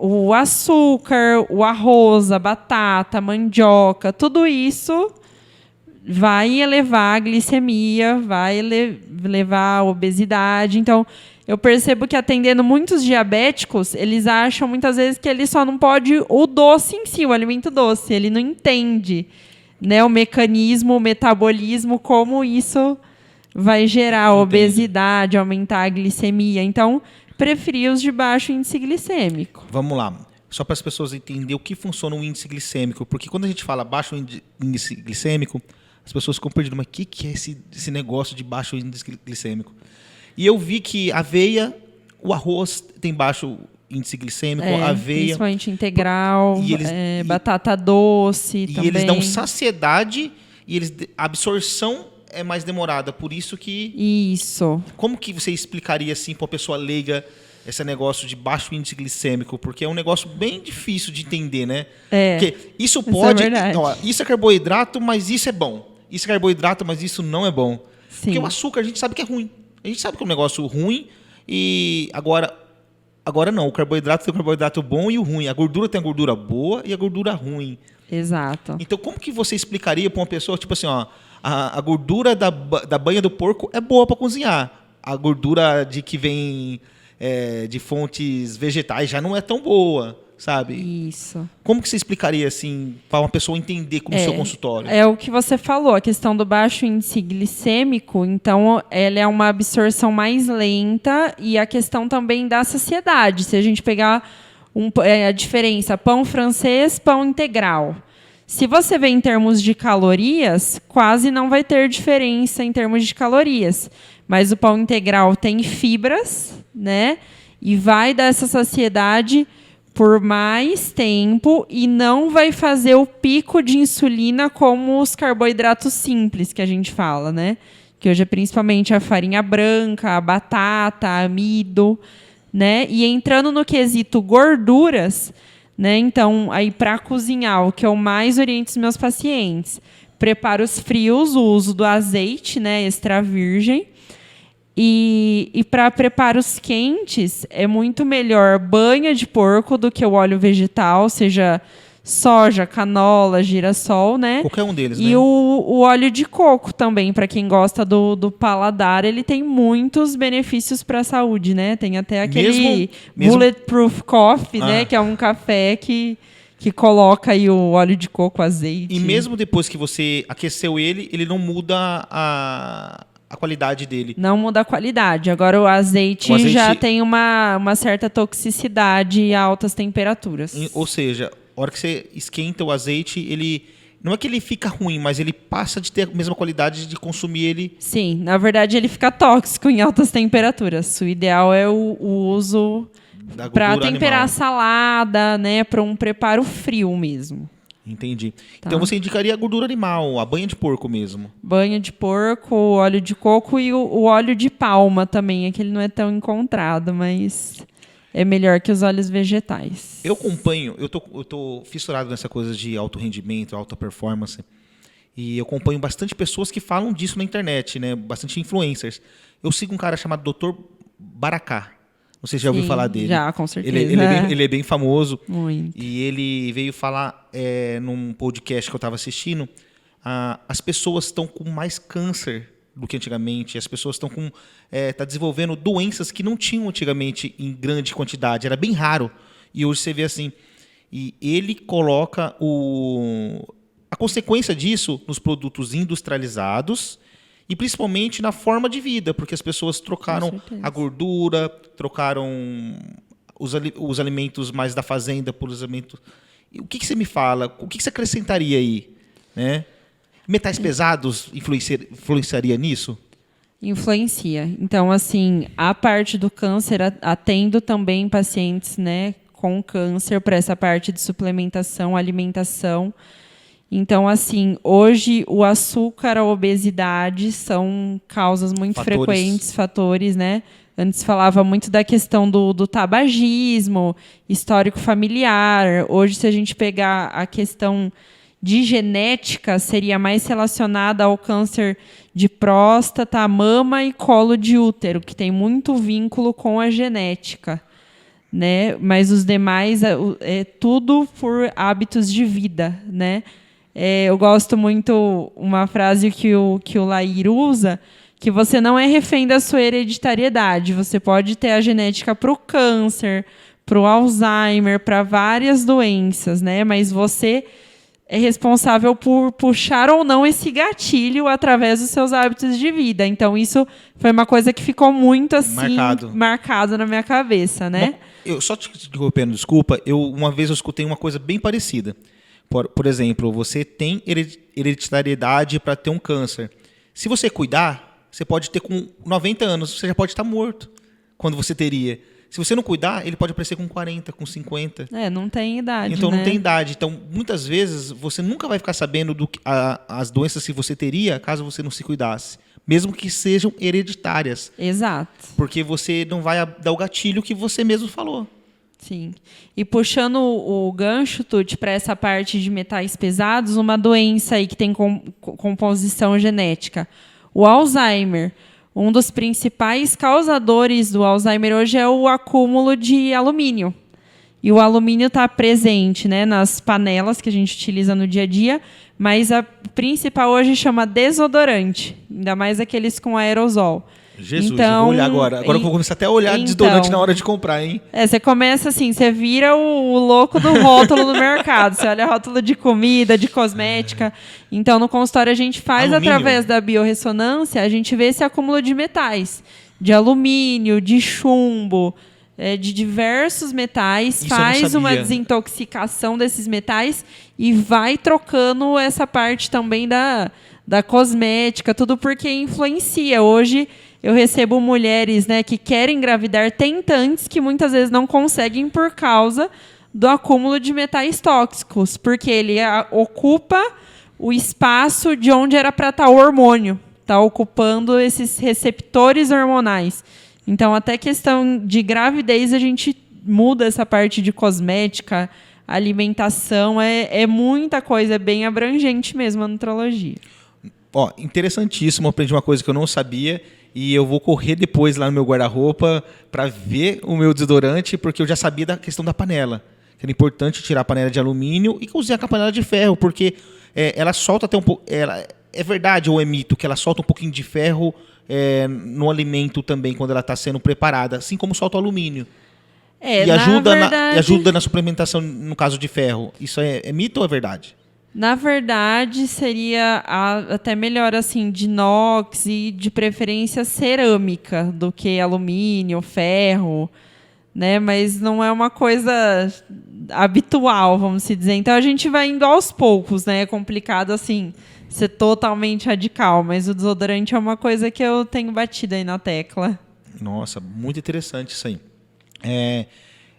o açúcar, o arroz, a batata, a mandioca, tudo isso vai elevar a glicemia, vai levar a obesidade. Então eu percebo que atendendo muitos diabéticos, eles acham muitas vezes que ele só não pode o doce em si, o alimento doce, ele não entende, né, o mecanismo, o metabolismo, como isso vai gerar obesidade, aumentar a glicemia. Então, preferir os de baixo índice glicêmico. Vamos lá. Só para as pessoas entenderem o que funciona o índice glicêmico. Porque quando a gente fala baixo índice glicêmico, as pessoas ficam perdidas. Mas o que é esse negócio de baixo índice glicêmico? E eu vi que a aveia, o arroz tem baixo índice glicêmico, aveia... Principalmente integral, batata doce também. E eles dão saciedade e a absorção é mais demorada. Por isso que... Isso. Como que você explicaria assim para uma pessoa leiga esse negócio de baixo índice glicêmico? Porque é um negócio bem difícil de entender, né? Porque isso pode... Isso é carboidrato, mas isso é bom. Isso é carboidrato, mas isso não é bom. Sim. Porque o açúcar a gente sabe que é ruim. A gente sabe que é um negócio ruim e Agora não, o carboidrato tem o carboidrato bom e o ruim. A gordura tem a gordura boa e a gordura ruim. Exato. Então, como que você explicaria para uma pessoa, tipo assim, a gordura da banha do porco é boa para cozinhar. A gordura que vem de fontes vegetais já não é tão boa, sabe? Isso. Como que você explicaria, assim, para uma pessoa entender no seu consultório? É o que você falou, a questão do baixo índice glicêmico, então ela é uma absorção mais lenta e a questão também da saciedade. Se a gente pegar a diferença pão francês, pão integral. Se você vê em termos de calorias, quase não vai ter diferença em termos de calorias. Mas o pão integral tem fibras, né? E vai dar essa saciedade por mais tempo e não vai fazer o pico de insulina como os carboidratos simples que a gente fala, né? Que hoje é principalmente a farinha branca, a batata, amido, né? E entrando no quesito gorduras, né? Então, aí para cozinhar, o que eu mais oriento os meus pacientes, preparos frios, o uso do azeite, né? Extra virgem. E para preparos quentes, é muito melhor banha de porco do que o óleo vegetal, seja soja, canola, girassol, né? Qualquer um deles, e né? o óleo de coco também, para quem gosta do paladar, ele tem muitos benefícios para a saúde, né? Tem até aquele Bulletproof Coffee, né? Que é um café que coloca aí o óleo de coco, azeite. E mesmo depois que você aqueceu ele não muda a qualidade dele. Não muda a qualidade. Agora o azeite já tem uma certa toxicidade a altas temperaturas. Ou seja, a hora que você esquenta o azeite, ele não é que ele fica ruim, mas ele passa de ter a mesma qualidade de consumir ele. Sim, na verdade ele fica tóxico em altas temperaturas. O ideal é o uso para temperar a salada, né, para um preparo frio mesmo. Entendi. Tá. Então você indicaria a gordura animal, a banha de porco mesmo? Banha de porco, óleo de coco e o óleo de palma também. É que ele não é tão encontrado, mas é melhor que os óleos vegetais. Eu acompanho, eu tô fissurado nessa coisa de alto rendimento, alta performance. E eu acompanho bastante pessoas que falam disso na internet, né? Bastante influencers. Eu sigo um cara chamado Dr. Baracá. Não sei se já ouviu falar dele. Já, com certeza. Ele é bem famoso. Muito. E ele veio falar num podcast que eu estava assistindo, as pessoas estão com mais câncer do que antigamente. As pessoas estão tá desenvolvendo doenças que não tinham antigamente em grande quantidade. Era bem raro. E hoje você vê assim. E ele coloca a consequência disso nos produtos industrializados e principalmente na forma de vida, porque as pessoas trocaram a gordura, trocaram os alimentos mais da fazenda por os alimentos. E o que você me fala? O que você acrescentaria aí? Né? Metais pesados influenciaria nisso? Influencia. Então, assim, a parte do câncer, atendo também pacientes, né, com câncer para essa parte de suplementação, alimentação. Então, assim, hoje o açúcar, a obesidade são causas muito frequentes, fatores, né? Antes falava muito da questão do tabagismo, histórico familiar. Hoje, se a gente pegar a questão de genética, seria mais relacionada ao câncer de próstata, mama e colo de útero, que tem muito vínculo com a genética, né? Mas os demais é tudo por hábitos de vida, né? Eu gosto muito uma frase que o Lair usa, que você não é refém da sua hereditariedade. Você pode ter a genética para o câncer, para o Alzheimer, para várias doenças, né? Mas você é responsável por puxar ou não esse gatilho através dos seus hábitos de vida. Então, isso foi uma coisa que ficou muito assim marcado na minha cabeça, né? Eu só te interrompendo, desculpa. Uma vez eu escutei uma coisa bem parecida. Por exemplo, você tem hereditariedade para ter um câncer. Se você cuidar, você pode ter com 90 anos, você já pode estar morto quando você teria. Se você não cuidar, ele pode aparecer com 40, com 50. Não tem idade, Então, né? não tem idade. Então, muitas vezes, você nunca vai ficar sabendo as doenças que você teria caso você não se cuidasse. Mesmo que sejam hereditárias. Exato. Porque você não vai dar o gatilho que você mesmo falou. Sim. E puxando o gancho, Tuti, para essa parte de metais pesados, uma doença aí que tem composição genética. O Alzheimer. Um dos principais causadores do Alzheimer hoje é o acúmulo de alumínio. E o alumínio está presente, né, nas panelas que a gente utiliza no dia a dia, mas a principal hoje chama desodorante, ainda mais aqueles com aerosol. Jesus, então, eu vou olhar agora. Agora eu vou começar até a olhar desodorante na hora de comprar, hein? Você começa assim, você vira o louco do rótulo no mercado. Você olha rótulo de comida, de cosmética. Então, no consultório, a gente faz, através da biorressonância, a gente vê esse acúmulo de metais. De alumínio, de chumbo, de diversos metais. Isso faz uma desintoxicação desses metais e vai trocando essa parte também da cosmética, tudo porque influencia. Hoje eu recebo mulheres, né, que querem engravidar, tentantes, que muitas vezes não conseguem por causa do acúmulo de metais tóxicos, porque ele ocupa o espaço de onde era para estar o hormônio, está ocupando esses receptores hormonais. Então, até questão de gravidez, a gente muda essa parte de cosmética, alimentação, é muita coisa, é bem abrangente mesmo a nutrologia. Ó, interessantíssimo, aprendi uma coisa que eu não sabia e eu vou correr depois lá no meu guarda-roupa para ver o meu desodorante, porque eu já sabia da questão da panela, que era importante tirar a panela de alumínio e cozinhar com a panela de ferro, porque ela solta até um pouco... É verdade ou é mito que ela solta um pouquinho de ferro no alimento também, quando ela está sendo preparada, assim como solta o alumínio. E ajuda na suplementação, no caso de ferro. Isso é mito ou é verdade? Na verdade, seria até melhor assim, de inox e de preferência cerâmica do que alumínio, ferro, né? Mas não é uma coisa habitual, vamos dizer. Então a gente vai indo aos poucos, né? É complicado assim ser totalmente radical, mas o desodorante é uma coisa que eu tenho batido aí na tecla. Nossa, muito interessante isso aí.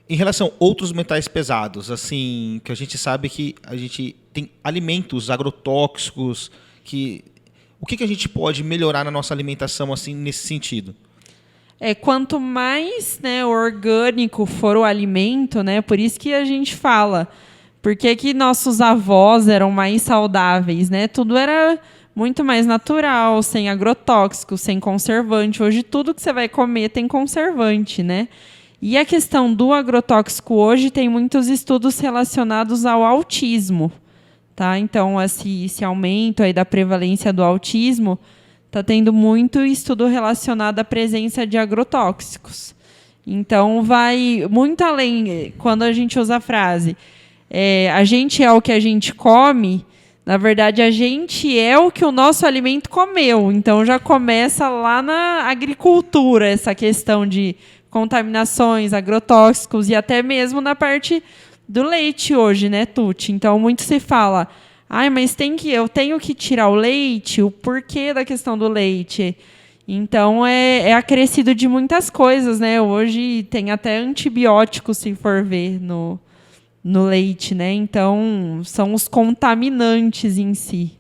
Em relação a outros metais pesados, assim, que a gente sabe que a gente tem alimentos agrotóxicos, o que a gente pode melhorar na nossa alimentação assim nesse sentido? Quanto mais, né, orgânico for o alimento, né, por isso que a gente fala, por que nossos avós eram mais saudáveis, né? Tudo era muito mais natural, sem agrotóxico, sem conservante. Hoje tudo que você vai comer tem conservante, né? E a questão do agrotóxico hoje tem muitos estudos relacionados ao autismo, tá? Então, esse aumento aí da prevalência do autismo está tendo muito estudo relacionado à presença de agrotóxicos. Então, vai muito além, quando a gente usa a frase a gente é o que a gente come, na verdade, a gente é o que o nosso alimento comeu. Então, já começa lá na agricultura, essa questão de contaminações, agrotóxicos e até mesmo na parte do leite hoje, né, Tuti? Então, muito se fala, mas eu tenho que tirar o leite, o porquê da questão do leite. Então, é acrescido de muitas coisas, né? Hoje tem até antibióticos, se for ver, no leite, né? Então, são os contaminantes em si.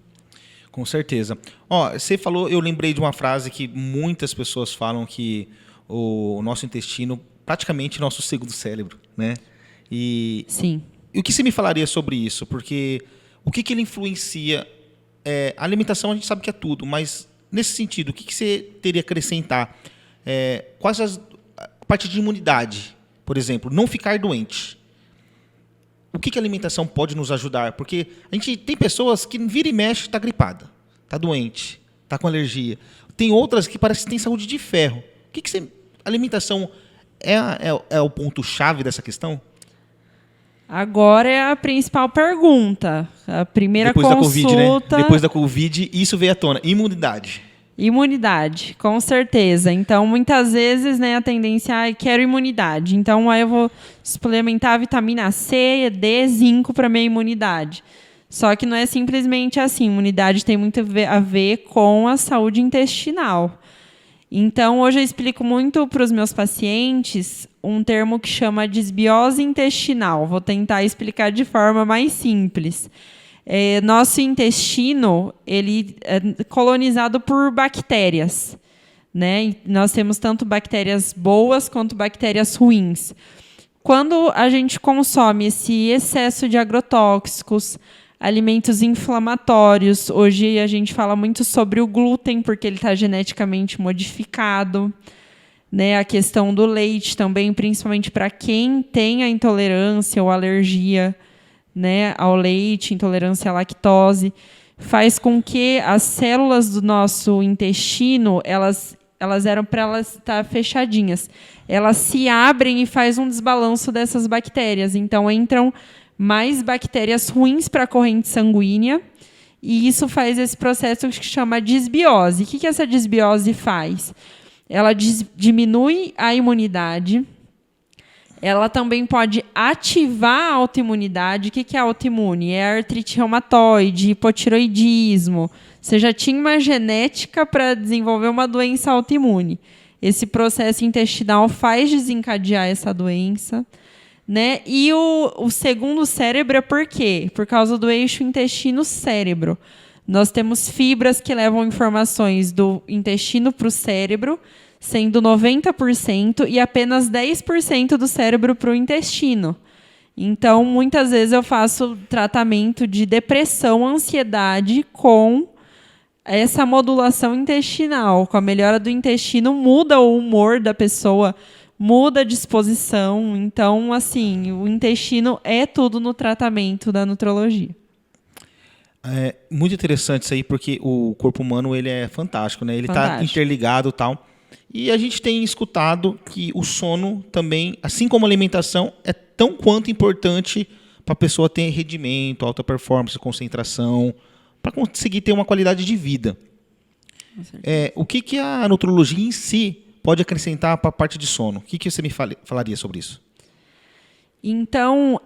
Com certeza. Você falou, eu lembrei de uma frase que muitas pessoas falam que o nosso intestino, praticamente nosso segundo cérebro, né? Sim. E o que você me falaria sobre isso? Porque o que ele influencia? A alimentação a gente sabe que é tudo, mas nesse sentido, o que você teria a acrescentar? Quais a parte de imunidade, por exemplo, não ficar doente. O que a alimentação pode nos ajudar? Porque a gente tem pessoas que vira e mexe, está gripada, está doente, está com alergia. Tem outras que parece que têm saúde de ferro. A alimentação é o ponto-chave dessa questão? Agora é a principal pergunta. A primeira Depois consulta... da Covid, né? Depois da Covid, isso veio à tona. Imunidade. Imunidade, com certeza. Então, muitas vezes, né, a tendência quero imunidade. Então, aí eu vou suplementar vitamina C, D, zinco para minha imunidade. Só que não é simplesmente assim. Imunidade tem muito a ver com a saúde intestinal. Então, hoje eu explico muito para os meus pacientes um termo que chama desbiose intestinal. Vou tentar explicar de forma mais simples. Nosso intestino ele é colonizado por bactérias, né? E nós temos tanto bactérias boas quanto bactérias ruins. Quando a gente consome esse excesso de agrotóxicos, alimentos inflamatórios, hoje a gente fala muito sobre o glúten, porque ele está geneticamente modificado, né? A questão do leite também, principalmente para quem tem a intolerância ou alergia, né, ao leite, intolerância à lactose, faz com que as células do nosso intestino, elas eram para elas estar fechadinhas. Elas se abrem e faz um desbalanço dessas bactérias. Então, entram mais bactérias ruins para a corrente sanguínea e isso faz esse processo que chama desbiose. O que essa desbiose faz? Ela diminui a imunidade. Ela também pode ativar a autoimunidade. O que é autoimune? É a artrite reumatoide, hipotiroidismo. Você já tinha uma genética para desenvolver uma doença autoimune. Esse processo intestinal faz desencadear essa doença. né? E o segundo cérebro é por quê? Por causa do eixo intestino-cérebro. Nós temos fibras que levam informações do intestino para o cérebro, sendo 90% e apenas 10% do cérebro para o intestino. Então, muitas vezes eu faço tratamento de depressão, ansiedade com essa modulação intestinal. Com a melhora do intestino, muda o humor da pessoa, muda a disposição. Então, assim, o intestino é tudo no tratamento da nutrologia. É muito interessante isso aí, porque o corpo humano ele é fantástico, né? Ele está interligado e tal. E a gente tem escutado que o sono também, assim como a alimentação, é tão quanto importante para a pessoa ter rendimento, alta performance, concentração, para conseguir ter uma qualidade de vida. O que a nutrologia em si pode acrescentar para a parte de sono? O que você me falaria sobre isso? Então,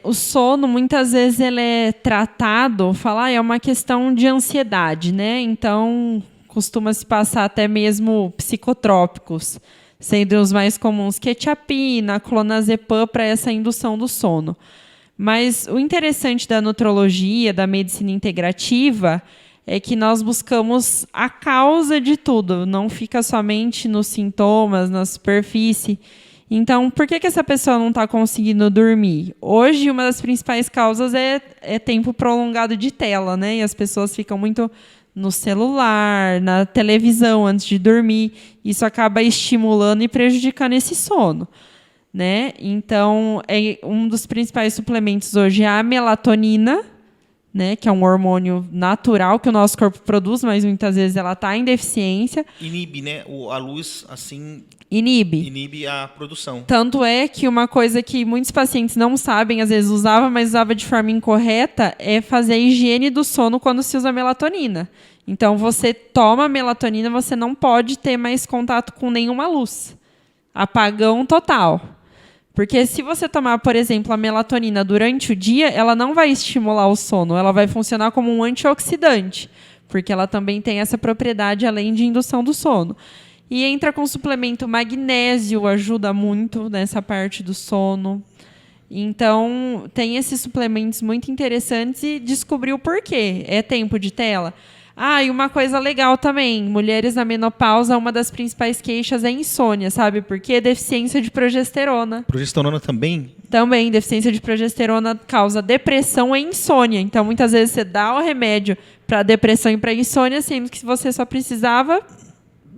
o sono, muitas vezes, ele é tratado, é uma questão de ansiedade, né? Então, costuma-se passar até mesmo psicotrópicos, sendo os mais comuns quetiapina, clonazepam, para essa indução do sono. Mas o interessante da nutrologia, da medicina integrativa, é que nós buscamos a causa de tudo, não fica somente nos sintomas, na superfície. Então, por que essa pessoa não está conseguindo dormir? Hoje, uma das principais causas é tempo prolongado de tela, né? E as pessoas ficam muito no celular, na televisão antes de dormir. Isso acaba estimulando e prejudicando esse sono, né? Então, um dos principais suplementos hoje é a melatonina, né, que é um hormônio natural que o nosso corpo produz, mas muitas vezes ela está em deficiência. Inibe, né? A luz, assim... Inibe a produção. Tanto é que uma coisa que muitos pacientes não sabem, às vezes mas usava de forma incorreta, é fazer a higiene do sono quando se usa melatonina. Então, você toma melatonina, você não pode ter mais contato com nenhuma luz. Apagão total. Porque se você tomar, por exemplo, a melatonina durante o dia, ela não vai estimular o sono, ela vai funcionar como um antioxidante, porque ela também tem essa propriedade além de indução do sono. E entra com suplemento magnésio, ajuda muito nessa parte do sono. Então, tem esses suplementos muito interessantes e descobrir o porquê. É tempo de tela? E uma coisa legal também, mulheres na menopausa, uma das principais queixas é insônia, sabe por quê? Deficiência de progesterona. Progesterona também? Também, deficiência de progesterona causa depressão e insônia. Então, muitas vezes você dá o remédio para depressão e para insônia, sendo que você só precisava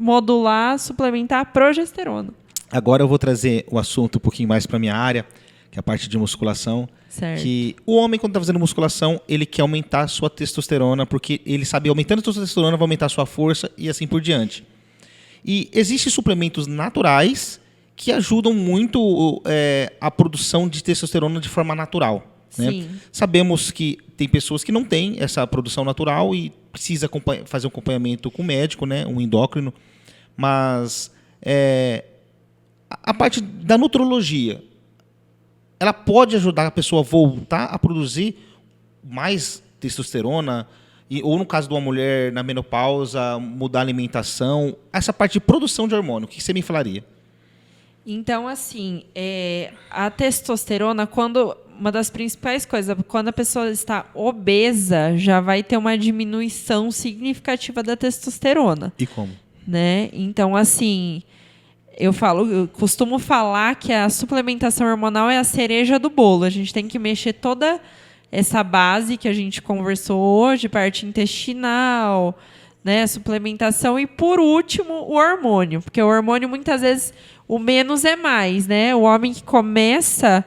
modular, suplementar a progesterona. Agora eu vou trazer o assunto um pouquinho mais para a minha área, que é a parte de musculação. Certo. Que o homem, quando está fazendo musculação, ele quer aumentar a sua testosterona, porque ele sabe, aumentando a testosterona, vai aumentar a sua força e assim por diante. E existem suplementos naturais que ajudam muito a produção de testosterona de forma natural. Né? Sim. Sabemos que tem pessoas que não têm essa produção natural e precisa fazer um acompanhamento com o médico, né? Um endócrino. Mas a parte da nutrologia, ela pode ajudar a pessoa a voltar a produzir mais testosterona, ou no caso de uma mulher na menopausa, mudar a alimentação, essa parte de produção de hormônio, o que você me falaria? Então, assim, a testosterona, uma das principais coisas, quando a pessoa está obesa, já vai ter uma diminuição significativa da testosterona. E como? Né? Então, assim, eu costumo falar que a suplementação hormonal é a cereja do bolo. A gente tem que mexer toda essa base que a gente conversou hoje, parte intestinal, né, suplementação e, por último, o hormônio. Porque o hormônio, muitas vezes, o menos é mais, né? O homem que começa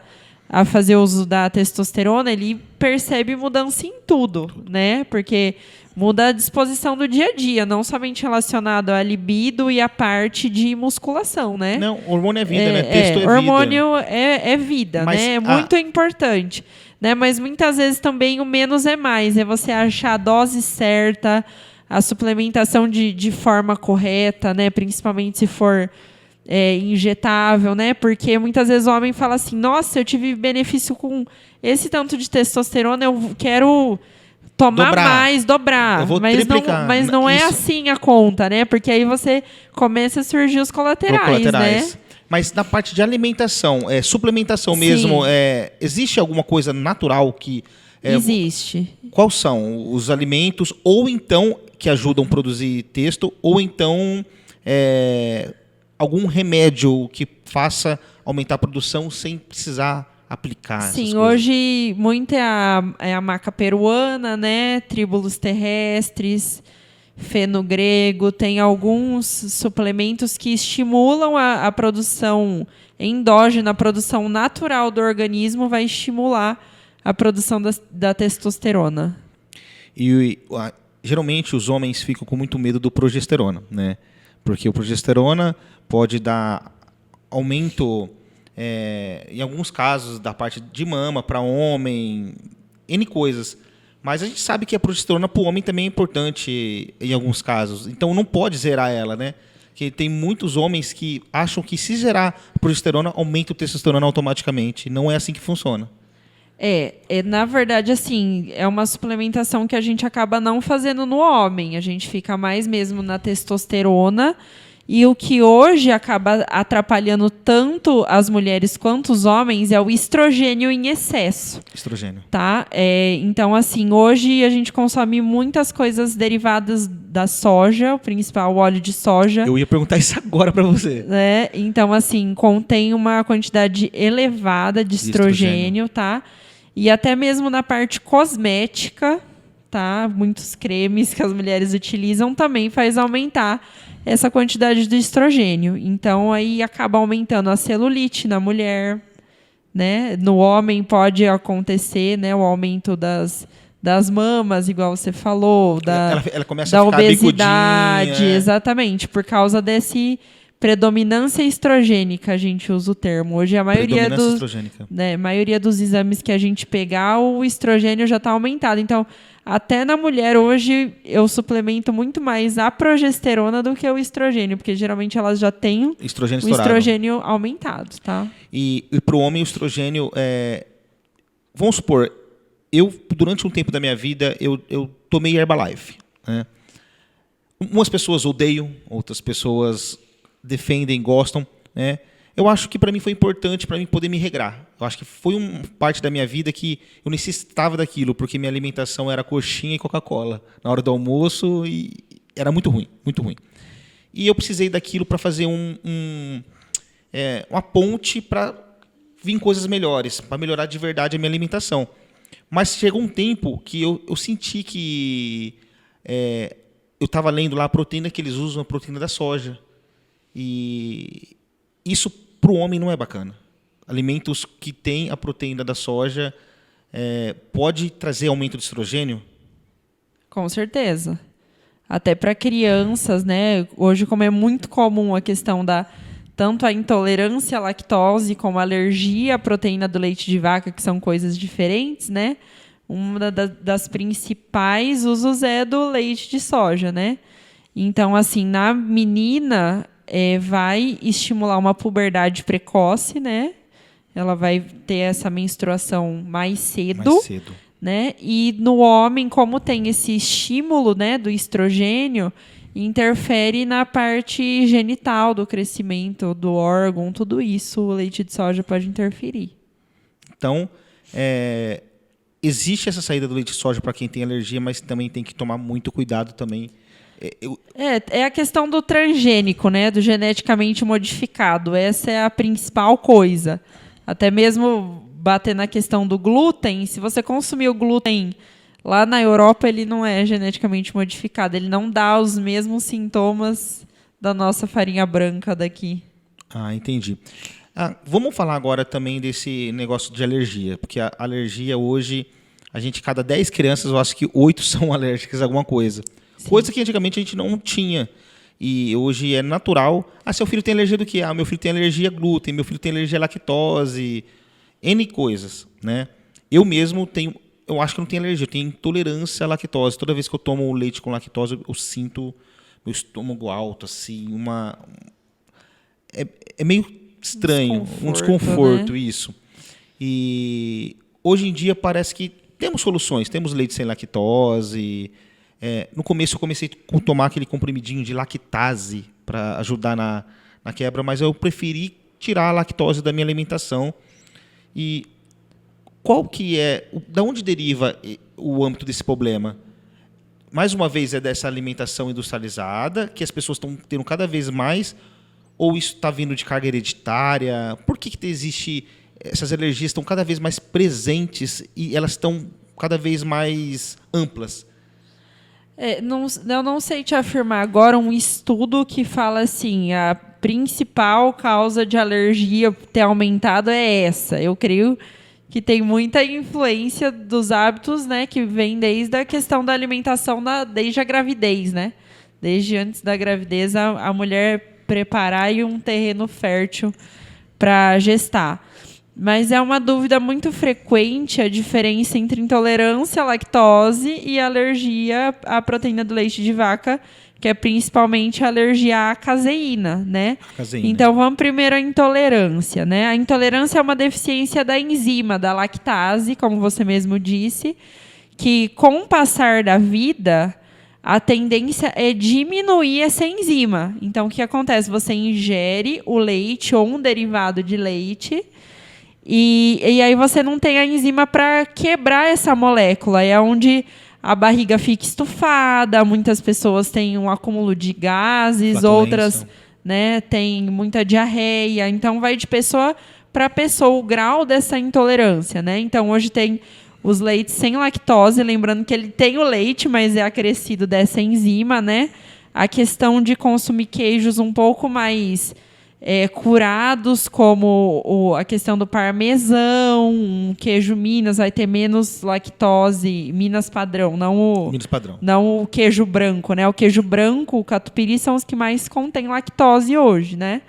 a fazer uso da testosterona, ele percebe mudança em tudo, né? Porque muda a disposição do dia a dia, não somente relacionado à libido e à parte de musculação, né? Não, hormônio é vida, né? Testo é vida. Hormônio é vida, mas, né? É muito importante. Né? Mas muitas vezes também o menos é mais. É você achar a dose certa, a suplementação de forma correta, né? Principalmente se for injetável, né? Porque muitas vezes o homem fala assim, nossa, eu tive benefício com esse tanto de testosterona, eu quero tomar mais, dobrar. Eu vou mas triplicar. Mas não é assim a conta, né? Porque aí você começa a surgir os colaterais, né? Mas na parte de alimentação, suplementação Sim. mesmo, existe alguma coisa natural que... Existe. Quais são os alimentos, ou então, que ajudam a produzir texto, ou então algum remédio que faça aumentar a produção sem precisar aplicar essas Sim, coisas? hoje muito é a maca peruana, né? Tríbulos terrestres, feno grego, tem alguns suplementos que estimulam a produção endógena, a produção natural do organismo, vai estimular a produção da testosterona. Geralmente os homens ficam com muito medo do progesterona, né? Porque o progesterona pode dar aumento, em alguns casos, da parte de mama para homem, N coisas. Mas a gente sabe que a progesterona para o homem também é importante em alguns casos. Então não pode zerar ela, né? Que tem muitos homens que acham que se zerar a progesterona, aumenta o testosterona automaticamente. Não é assim que funciona. Na verdade, assim, é uma suplementação que a gente acaba não fazendo no homem. A gente fica mais mesmo na testosterona. E o que hoje acaba atrapalhando tanto as mulheres quanto os homens é o estrogênio em excesso. Estrogênio. Tá? Então, assim, hoje a gente consome muitas coisas derivadas da soja, o principal, o óleo de soja. Eu ia perguntar isso agora para você. Né? Então, assim, contém uma quantidade elevada de estrogênio, tá? E até mesmo na parte cosmética, tá? Muitos cremes que as mulheres utilizam também faz aumentar essa quantidade de estrogênio. Então, aí acaba aumentando a celulite na mulher, né? No homem pode acontecer, né, o aumento das mamas, igual você falou, Ela começa da a ficar obesidade, bicudinha. exatamente, por causa desse predominância estrogênica, a gente usa o termo. Hoje a maioria maioria dos exames que a gente pegar, o estrogênio já está aumentado. Então, até na mulher hoje eu suplemento muito mais a progesterona do que o estrogênio, porque geralmente elas já têm o estrogênio aumentado, tá? E para o homem o estrogênio vamos supor, eu durante um tempo da minha vida eu tomei Herbalife, né? Umas pessoas odeiam, outras pessoas defendem, gostam, né? Eu acho que para mim foi importante para mim poder me regrar. Eu acho que foi uma parte da minha vida que eu necessitava daquilo, porque minha alimentação era coxinha e Coca-Cola na hora do almoço e era muito ruim, muito ruim. E eu precisei daquilo para fazer uma ponte para vir coisas melhores, para melhorar de verdade a minha alimentação. Mas chegou um tempo que eu senti que eu estava lendo lá a proteína que eles usam, a proteína da soja. E isso para o homem não é bacana. Alimentos que têm a proteína da soja pode trazer aumento de estrogênio? Com certeza. Até para crianças, né? Hoje, como é muito comum a questão tanto a intolerância à lactose como a alergia à proteína do leite de vaca, que são coisas diferentes, né? Uma das principais usos é do leite de soja, né? Então, assim, na menina, vai estimular uma puberdade precoce, né? Ela vai ter essa menstruação mais cedo. Né? E no homem, como tem esse estímulo, né, do estrogênio, interfere na parte genital do crescimento do órgão, tudo isso o leite de soja pode interferir. Então, existe essa saída do leite de soja para quem tem alergia, mas também tem que tomar muito cuidado também. É a questão do transgênico, né, do geneticamente modificado. Essa é a principal coisa. Até mesmo bater na questão do glúten, se você consumir o glúten lá na Europa, ele não é geneticamente modificado. Ele não dá os mesmos sintomas da nossa farinha branca daqui. Ah, entendi. Vamos falar agora também desse negócio de alergia, porque a alergia hoje, cada 10 crianças, eu acho que 8 são alérgicas a alguma coisa. Sim. Coisa que antigamente a gente não tinha. E hoje é natural. Seu filho tem alergia do quê? Meu filho tem alergia a glúten, meu filho tem alergia a lactose, N coisas, né? Eu mesmo eu acho que não tenho alergia, eu tenho intolerância à lactose. Toda vez que eu tomo leite com lactose, eu sinto meu estômago alto, assim, é meio estranho, um desconforto, né? Isso. E hoje em dia parece que temos soluções, temos leite sem lactose. No começo eu comecei a tomar aquele comprimidinho de lactase para ajudar na quebra, mas eu preferi tirar a lactose da minha alimentação. E qual que é, da onde deriva o âmbito desse problema? Mais uma vez, é dessa alimentação industrializada, que as pessoas estão tendo cada vez mais, ou isso está vindo de carga hereditária? Por que existe, essas alergias estão cada vez mais presentes e elas estão cada vez mais amplas? Eu não sei te afirmar agora um estudo que fala assim, a principal causa de alergia ter aumentado é essa. Eu creio que tem muita influência dos hábitos, né, que vem desde a questão da alimentação, desde a gravidez, né? Desde antes da gravidez, a mulher preparar aí um terreno fértil para gestar. Mas é uma dúvida muito frequente a diferença entre intolerância à lactose e alergia à proteína do leite de vaca, que é principalmente a alergia à caseína, né? Caseína. Então, vamos primeiro à intolerância, né? A intolerância é uma deficiência da enzima, da lactase, como você mesmo disse, que com o passar da vida, a tendência é diminuir essa enzima. Então, o que acontece? Você ingere o leite ou um derivado de leite e aí você não tem a enzima para quebrar essa molécula. É onde a barriga fica estufada, muitas pessoas têm um acúmulo de gases, outras, né, têm muita diarreia. Então, vai de pessoa para pessoa o grau dessa intolerância, né? Então, hoje tem os leites sem lactose, lembrando que ele tem o leite, mas é acrescido dessa enzima, né? A questão de consumir queijos um pouco mais curados, como a questão do parmesão, um queijo Minas vai ter menos lactose, Minas padrão, não o queijo branco, né? O queijo branco, o catupiry, são os que mais contêm lactose hoje, né?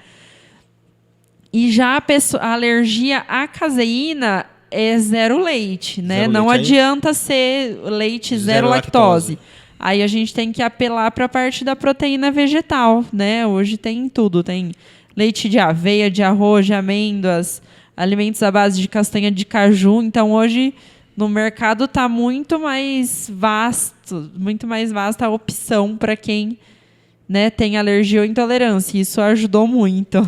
E já a alergia à caseína é zero leite, né? Não adianta ser leite zero lactose. Aí a gente tem que apelar para a parte da proteína vegetal, né? Hoje tem tudo, tem leite de aveia, de arroz, de amêndoas, alimentos à base de castanha de caju. Então, hoje, no mercado está muito mais vasta a opção para quem, né, tem alergia ou intolerância. Isso ajudou muito.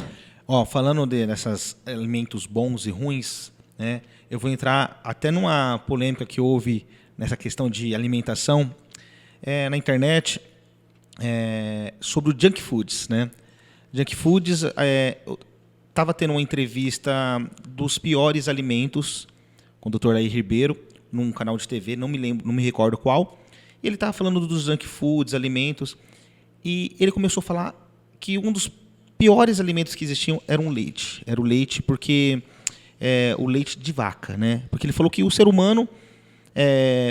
Falando desses alimentos bons e ruins, né, eu vou entrar até numa polêmica que houve nessa questão de alimentação na internet sobre o junk foods, né? Junk foods, estava tendo uma entrevista dos piores alimentos com o Dr. Air Ribeiro, num canal de TV, não me recordo qual. E ele estava falando dos junk foods, alimentos, e ele começou a falar que um dos piores alimentos que existiam era o leite. Era o leite porque o leite de vaca, né? Porque ele falou que o ser humano,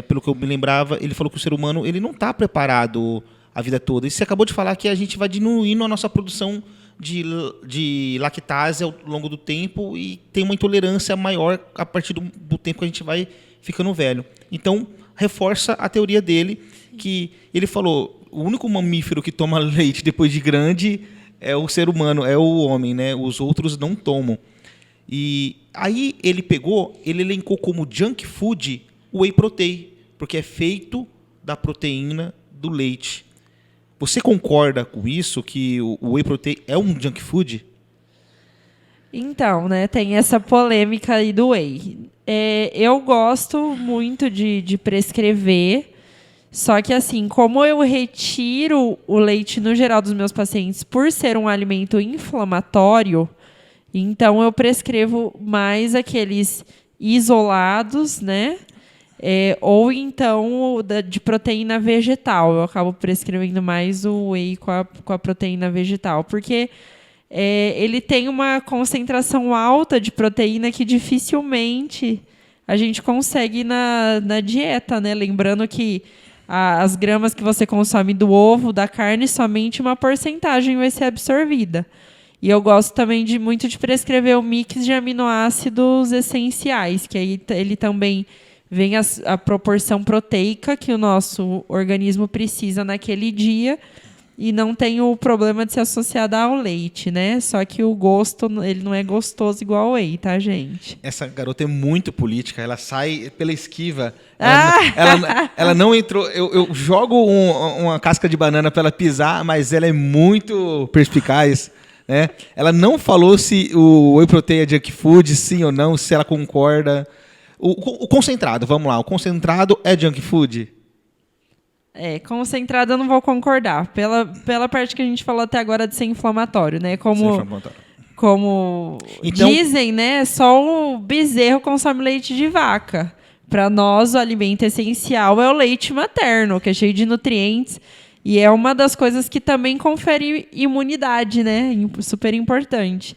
pelo que eu me lembrava, ele falou que o ser humano ele não está preparado a vida toda. E você acabou de falar que a gente vai diminuindo a nossa produção de lactase ao longo do tempo e tem uma intolerância maior a partir do tempo que a gente vai ficando velho. Então, reforça a teoria dele, que ele falou, o único mamífero que toma leite depois de grande é o ser humano, é o homem, né? Os outros não tomam. E aí ele elencou como junk food o whey protein, porque é feito da proteína do leite. Você concorda com isso, que o whey protein é um junk food? Então, né, tem essa polêmica aí do whey. Eu gosto muito de prescrever, só que assim, como eu retiro o leite no geral dos meus pacientes por ser um alimento inflamatório, então eu prescrevo mais aqueles isolados, né? Ou então de proteína vegetal. Eu acabo prescrevendo mais o whey com a proteína vegetal, porque ele tem uma concentração alta de proteína que dificilmente a gente consegue na dieta, né? Lembrando que as gramas que você consome do ovo, da carne, somente uma porcentagem vai ser absorvida. E eu gosto também muito de prescrever o mix de aminoácidos essenciais, que aí ele também vem a proporção proteica que o nosso organismo precisa naquele dia e não tem o problema de se associar ao leite, né? Só que o gosto, ele não é gostoso igual ao whey, tá, gente? Essa garota é muito política, ela sai pela esquiva. Ela não entrou... Eu jogo uma casca de banana para ela pisar, mas ela é muito perspicaz. né? Ela não falou se o whey protein é junk food, sim ou não, se ela concorda. O concentrado, vamos lá. O concentrado é junk food? Concentrado eu não vou concordar. Pela parte que a gente falou até agora de ser inflamatório, né? Como então, dizem, né? Só o bezerro consome leite de vaca. Para nós, o alimento essencial é o leite materno, que é cheio de nutrientes. E é uma das coisas que também confere imunidade, né? Super importante.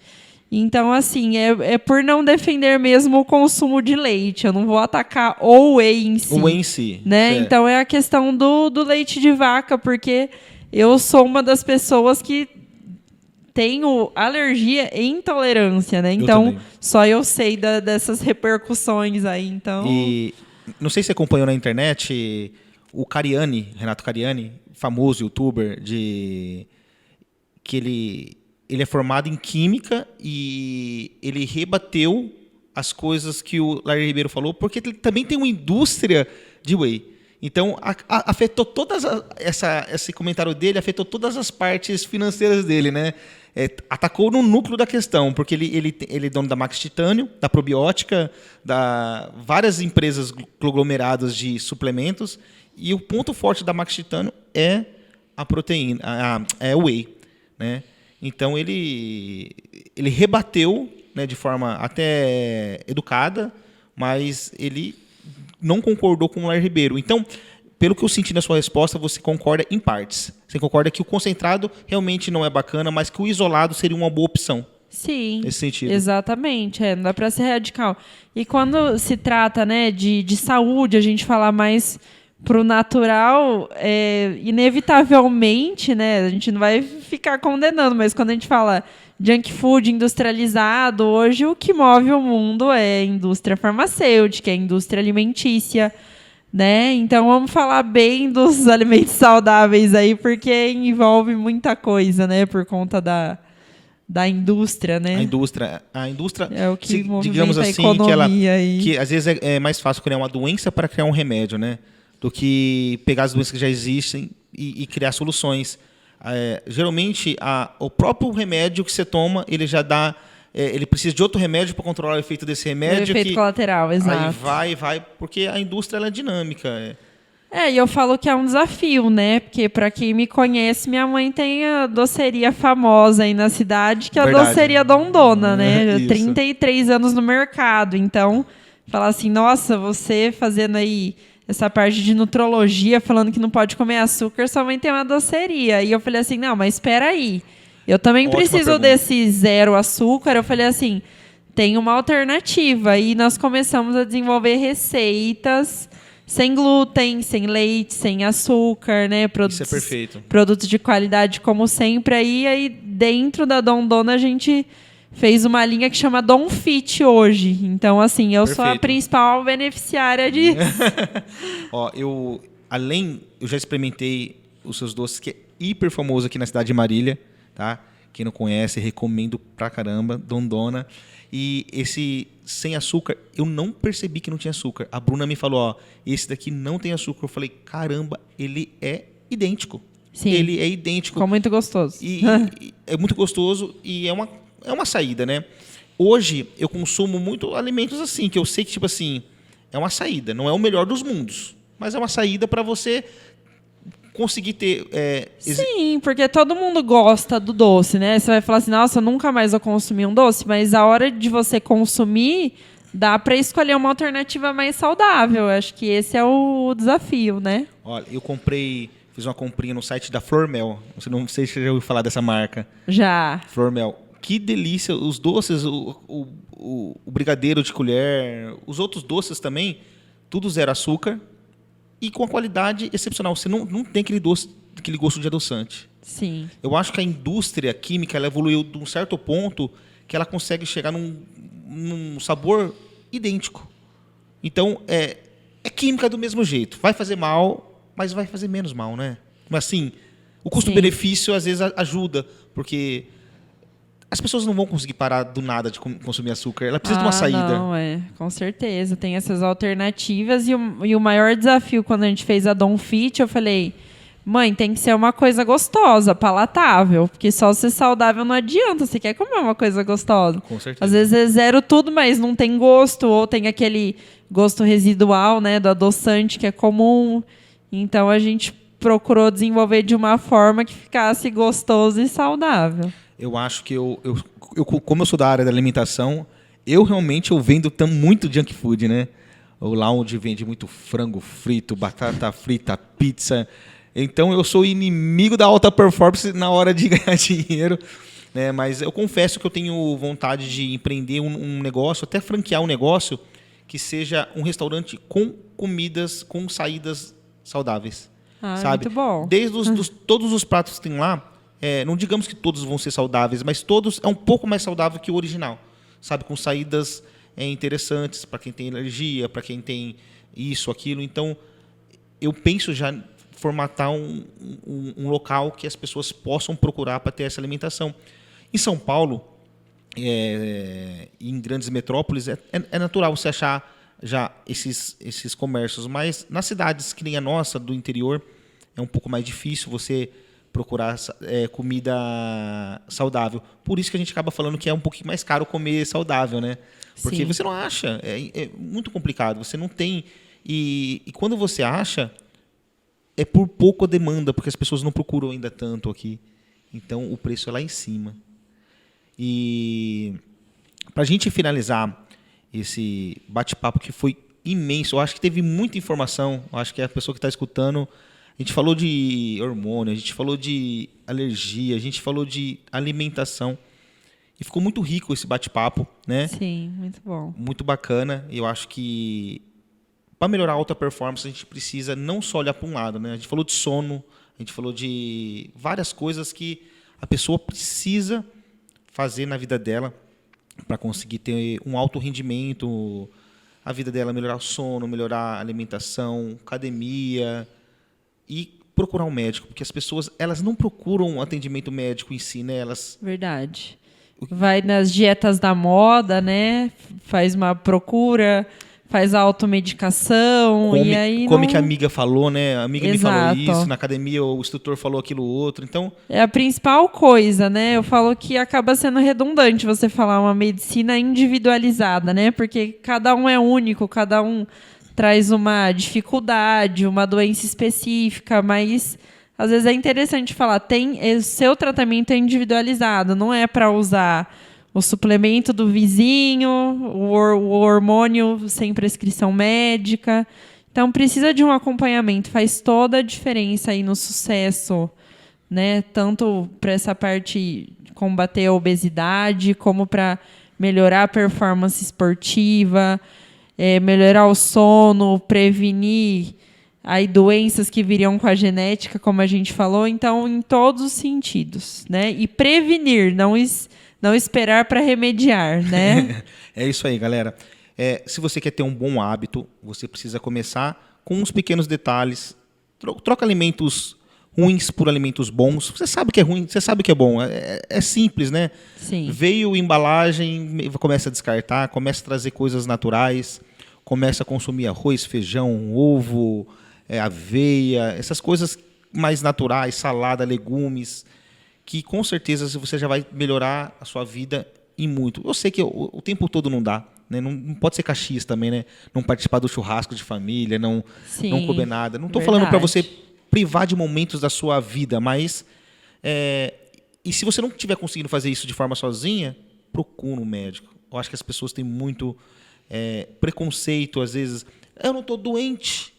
Então, assim, é por não defender mesmo o consumo de leite. Eu não vou atacar o whey em si. O whey em si. Né? Então, é a questão do leite de vaca, porque eu sou uma das pessoas que tenho alergia e intolerância, né? Então, só eu sei dessas repercussões aí, então... E não sei se você acompanhou na internet o Renato Cariani, famoso youtuber, que ele é formado em química e ele rebateu as coisas que o Larry Ribeiro falou, porque ele também tem uma indústria de whey. Então, afetou esse comentário dele, afetou todas as partes financeiras dele, né? Atacou no núcleo da questão, porque ele é dono da Max Titânio, da probiótica, várias empresas conglomeradas de suplementos, e o ponto forte da Max Titânio é a proteína, é o whey, né? Então ele rebateu, né, de forma até educada, mas ele não concordou com o Larry Ribeiro. Então, pelo que eu senti na sua resposta, você concorda em partes. Você concorda que o concentrado realmente não é bacana, mas que o isolado seria uma boa opção. Sim, nesse sentido. Exatamente. Não dá para ser radical. E quando se trata, né, de saúde, a gente falar mais pro natural, inevitavelmente, né, a gente não vai ficar condenando, mas quando a gente fala junk food industrializado, hoje o que move o mundo é a indústria farmacêutica, é a indústria alimentícia, né? Então vamos falar bem dos alimentos saudáveis aí, porque envolve muita coisa, né, por conta da indústria, né? A indústria é o que movimenta, digamos assim, a economia que às vezes é mais fácil criar uma doença para criar um remédio, né? Do que pegar as doenças que já existem e criar soluções. Geralmente, o próprio remédio que você toma, ele já dá... ele precisa de outro remédio para controlar o efeito desse remédio. O efeito colateral, exato. Aí vai, porque a indústria ela é dinâmica. E eu falo que é um desafio, né? Porque, para quem me conhece, minha mãe tem a doceria famosa aí na cidade, que é a doceria Dondona, né? 33 anos no mercado. Então, falar assim, nossa, você fazendo aí essa parte de nutrologia, falando que não pode comer açúcar, sua mãe tem uma doceria. E eu falei assim, não, mas espera aí. Eu também preciso desse zero açúcar. Eu falei assim, tem uma alternativa. E nós começamos a desenvolver receitas sem glúten, sem leite, sem açúcar, né? Isso é perfeito. Produtos de qualidade, como sempre. Aí dentro da Dondona, a gente fez uma linha que chama Don Fit hoje. Então, assim, eu sou a principal beneficiária disso. Eu já experimentei os seus doces, que é hiper famoso aqui na cidade de Marília, tá? Quem não conhece, recomendo pra caramba, Dondona. E esse sem açúcar, eu não percebi que não tinha açúcar. A Bruna me falou, esse daqui não tem açúcar. Eu falei, caramba, ele é idêntico. Sim. Ele é idêntico. Ficou muito gostoso. E é muito gostoso e é uma saída, né? Hoje, eu consumo muito alimentos assim, que eu sei que, tipo assim, é uma saída. Não é o melhor dos mundos, mas é uma saída para você conseguir ter... Sim, porque todo mundo gosta do doce, né? Você vai falar assim, nossa, eu nunca mais vou consumir um doce, mas a hora de você consumir, dá para escolher uma alternativa mais saudável. Eu acho que esse é o desafio, né? Olha, fiz uma comprinha no site da Flormel. Não sei se você já ouviu falar dessa marca. Já. Flormel. Que delícia. Os doces, o brigadeiro de colher, os outros doces também, tudo zero açúcar e com a qualidade excepcional. Você não tem aquele gosto de adoçante. Sim. Eu acho que a indústria química ela evoluiu de um certo ponto que ela consegue chegar num sabor idêntico. Então, é química do mesmo jeito. Vai fazer mal, mas vai fazer menos mal, né? Mas assim, o custo-benefício às vezes ajuda, porque as pessoas não vão conseguir parar do nada de consumir açúcar. Ela precisa de uma saída. Não, com certeza. Tem essas alternativas. E o maior desafio, quando a gente fez a Don Fit, eu falei, Mãe, tem que ser uma coisa gostosa, palatável, porque só ser saudável não adianta. Você quer comer uma coisa gostosa. Com certeza. Às vezes é zero tudo, mas não tem gosto, ou tem aquele gosto residual, né, do adoçante que é comum. Então a gente procurou desenvolver de uma forma que ficasse gostoso e saudável. Eu acho que como eu sou da área da alimentação, eu vendo muito junk food, né? Lá onde vende muito frango frito, batata frita, pizza. Então eu sou inimigo da alta performance na hora de ganhar dinheiro, né? Mas eu confesso que eu tenho vontade de empreender um negócio, até franquear um negócio que seja um restaurante com comidas, com saídas saudáveis. Sabe? Muito bom. Desde todos os pratos que tem lá, não digamos que todos vão ser saudáveis, mas todos é um pouco mais saudável que o original, sabe? Com saídas interessantes para quem tem alergia, para quem tem isso, aquilo. Então, eu penso já formatar um local que as pessoas possam procurar para ter essa alimentação. Em São Paulo, em grandes metrópoles, é natural você achar já esses comércios, mas nas cidades que nem a nossa, do interior, é um pouco mais difícil você procurar comida saudável. Por isso que a gente acaba falando que é um pouquinho mais caro comer saudável, né? Porque Sim. você não acha, é muito complicado, você não tem... E quando você acha, é por pouca demanda, porque as pessoas não procuram ainda tanto aqui. Então, o preço é lá em cima. E para a gente finalizar esse bate-papo que foi imenso, eu acho que teve muita informação, eu acho que a pessoa que está escutando, a gente falou de hormônio, a gente falou de alergia, a gente falou de alimentação, e ficou muito rico esse bate-papo, né? Sim, muito bom. Muito bacana. Eu acho que para melhorar a alta performance a gente precisa não só olhar para um lado, né? A gente falou de sono, a gente falou de várias coisas que a pessoa precisa fazer na vida dela para conseguir ter um alto rendimento, a vida dela melhorar o sono, melhorar a alimentação, academia e procurar um médico, porque as pessoas elas não procuram um atendimento médico em si, né? Verdade. Vai nas dietas da moda, né? Faz uma procura, faz a automedicação e aí come não... que a amiga falou, né? A amiga Exato. me falou isso, na academia o instrutor falou aquilo outro, então... É a principal coisa, né? Eu falo que acaba sendo redundante você falar uma medicina individualizada, né? Porque cada um é único, cada um traz uma dificuldade, uma doença específica, mas às vezes é interessante falar, o seu tratamento é individualizado, não é para usar o suplemento do vizinho, o hormônio sem prescrição médica. Então, precisa de um acompanhamento. Faz toda a diferença aí no sucesso, né? Tanto para essa parte de combater a obesidade, como para melhorar a performance esportiva, melhorar o sono, prevenir aí doenças que viriam com a genética, como a gente falou. Então, em todos os sentidos, né? E prevenir, não esperar para remediar, né? É isso aí, galera. Se você quer ter um bom hábito, você precisa começar com uns pequenos detalhes. Troca alimentos ruins por alimentos bons. Você sabe que é ruim, você sabe que é bom. É simples, né? Sim. Veio embalagem, começa a descartar, começa a trazer coisas naturais, começa a consumir arroz, feijão, ovo, aveia, essas coisas mais naturais, salada, legumes, que com certeza você já vai melhorar a sua vida e muito. Eu sei que o tempo todo não dá, né? Não pode ser Caxias também, né? Não participar do churrasco de família, não comer nada. Não estou falando para você privar de momentos da sua vida, mas e se você não estiver conseguindo fazer isso de forma sozinha, procure um médico. Eu acho que as pessoas têm muito preconceito, às vezes. Eu não estou doente.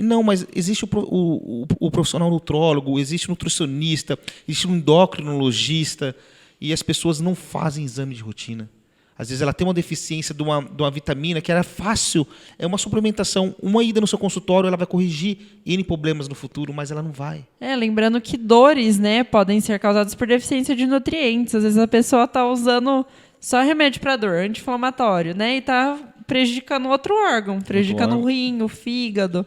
Não, mas existe o profissional nutrólogo, existe o nutricionista, existe o endocrinologista, e as pessoas não fazem exame de rotina. Às vezes ela tem uma deficiência de uma vitamina que era fácil, é uma suplementação, uma ida no seu consultório, ela vai corrigir N problemas no futuro, mas ela não vai. Lembrando que dores, né, podem ser causadas por deficiência de nutrientes. Às vezes a pessoa está usando só remédio para dor, anti-inflamatório, né, e está prejudicando outro órgão, prejudicando o rim, o fígado,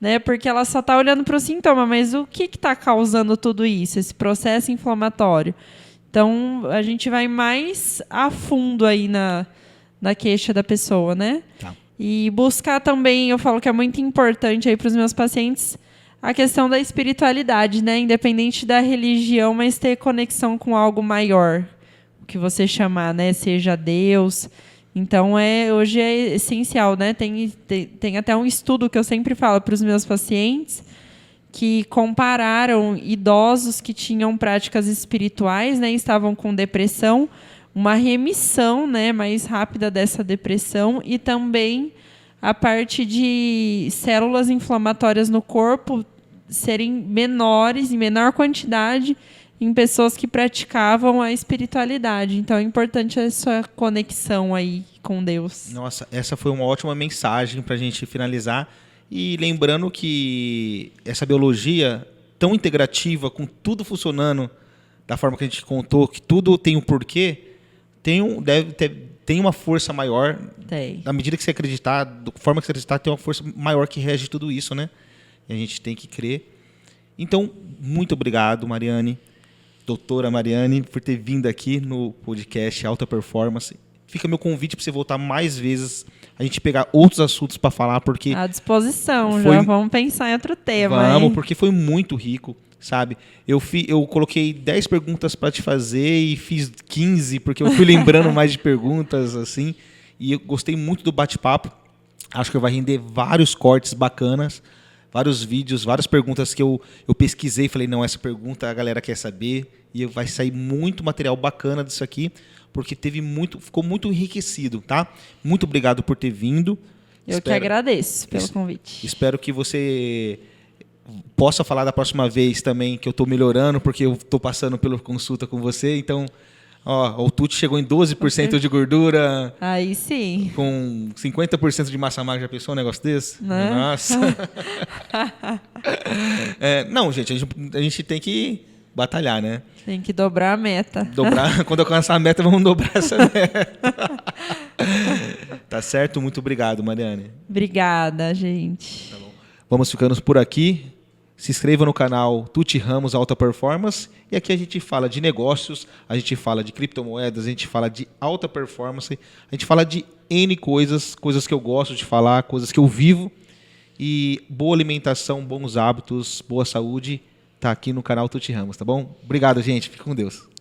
né, porque ela só está olhando para o sintoma, mas o que está causando tudo isso, esse processo inflamatório? Então, a gente vai mais a fundo aí na queixa da pessoa, né? Tá. E buscar também, eu falo que é muito importante aí para os meus pacientes, a questão da espiritualidade, né? Independente da religião, mas ter conexão com algo maior, o que você chamar, né? Seja Deus. Então, hoje é essencial, né? Tem até um estudo que eu sempre falo para os meus pacientes, que compararam idosos que tinham práticas espirituais, né? Estavam com depressão, uma remissão, né? Mais rápida dessa depressão, e também a parte de células inflamatórias no corpo serem menores, em menor quantidade, em pessoas que praticavam a espiritualidade. Então, é importante essa conexão aí com Deus. Nossa, essa foi uma ótima mensagem para a gente finalizar. E lembrando que essa biologia tão integrativa, com tudo funcionando da forma que a gente contou, que tudo tem um porquê, tem uma força maior. Tem. Na medida que você acreditar, da forma que você acreditar, tem uma força maior que rege tudo isso, né? E a gente tem que crer. Então, muito obrigado, Mariane, doutora Mariane, por ter vindo aqui no podcast Alta Performance. Fica meu convite para você voltar mais vezes, a gente pegar outros assuntos para falar, porque... À disposição, já vamos pensar em outro tema. Vamos, porque foi muito rico, sabe? Eu coloquei 10 perguntas para te fazer e fiz 15, porque eu fui lembrando mais de perguntas, assim, e eu gostei muito do bate-papo. Acho que vai render vários cortes bacanas, vários vídeos, várias perguntas que eu pesquisei, falei, não, essa pergunta a galera quer saber, e vai sair muito material bacana disso aqui, porque ficou muito enriquecido, tá? Muito obrigado por ter vindo. Eu que agradeço pelo convite. Espero que você possa falar da próxima vez também que eu estou melhorando, porque eu estou passando pela consulta com você. Então, o Tuti chegou em 12% de gordura. Aí sim. Com 50% de massa magra. Já pensou um negócio desse? Né? Nossa. Não, gente, a gente tem que batalhar, né? Tem que dobrar a meta. Quando alcançar a meta, vamos dobrar essa meta. Tá certo? Muito obrigado, Mariane. Obrigada, gente. Tá bom. Vamos ficando por aqui. Se inscreva no canal Tuti Ramos Alta Performance. E aqui a gente fala de negócios, a gente fala de criptomoedas, a gente fala de alta performance, a gente fala de N coisas que eu gosto de falar, coisas que eu vivo. E boa alimentação, bons hábitos, boa saúde, tá aqui no canal Tuti Ramos, tá bom? Obrigado, gente. Fique com Deus.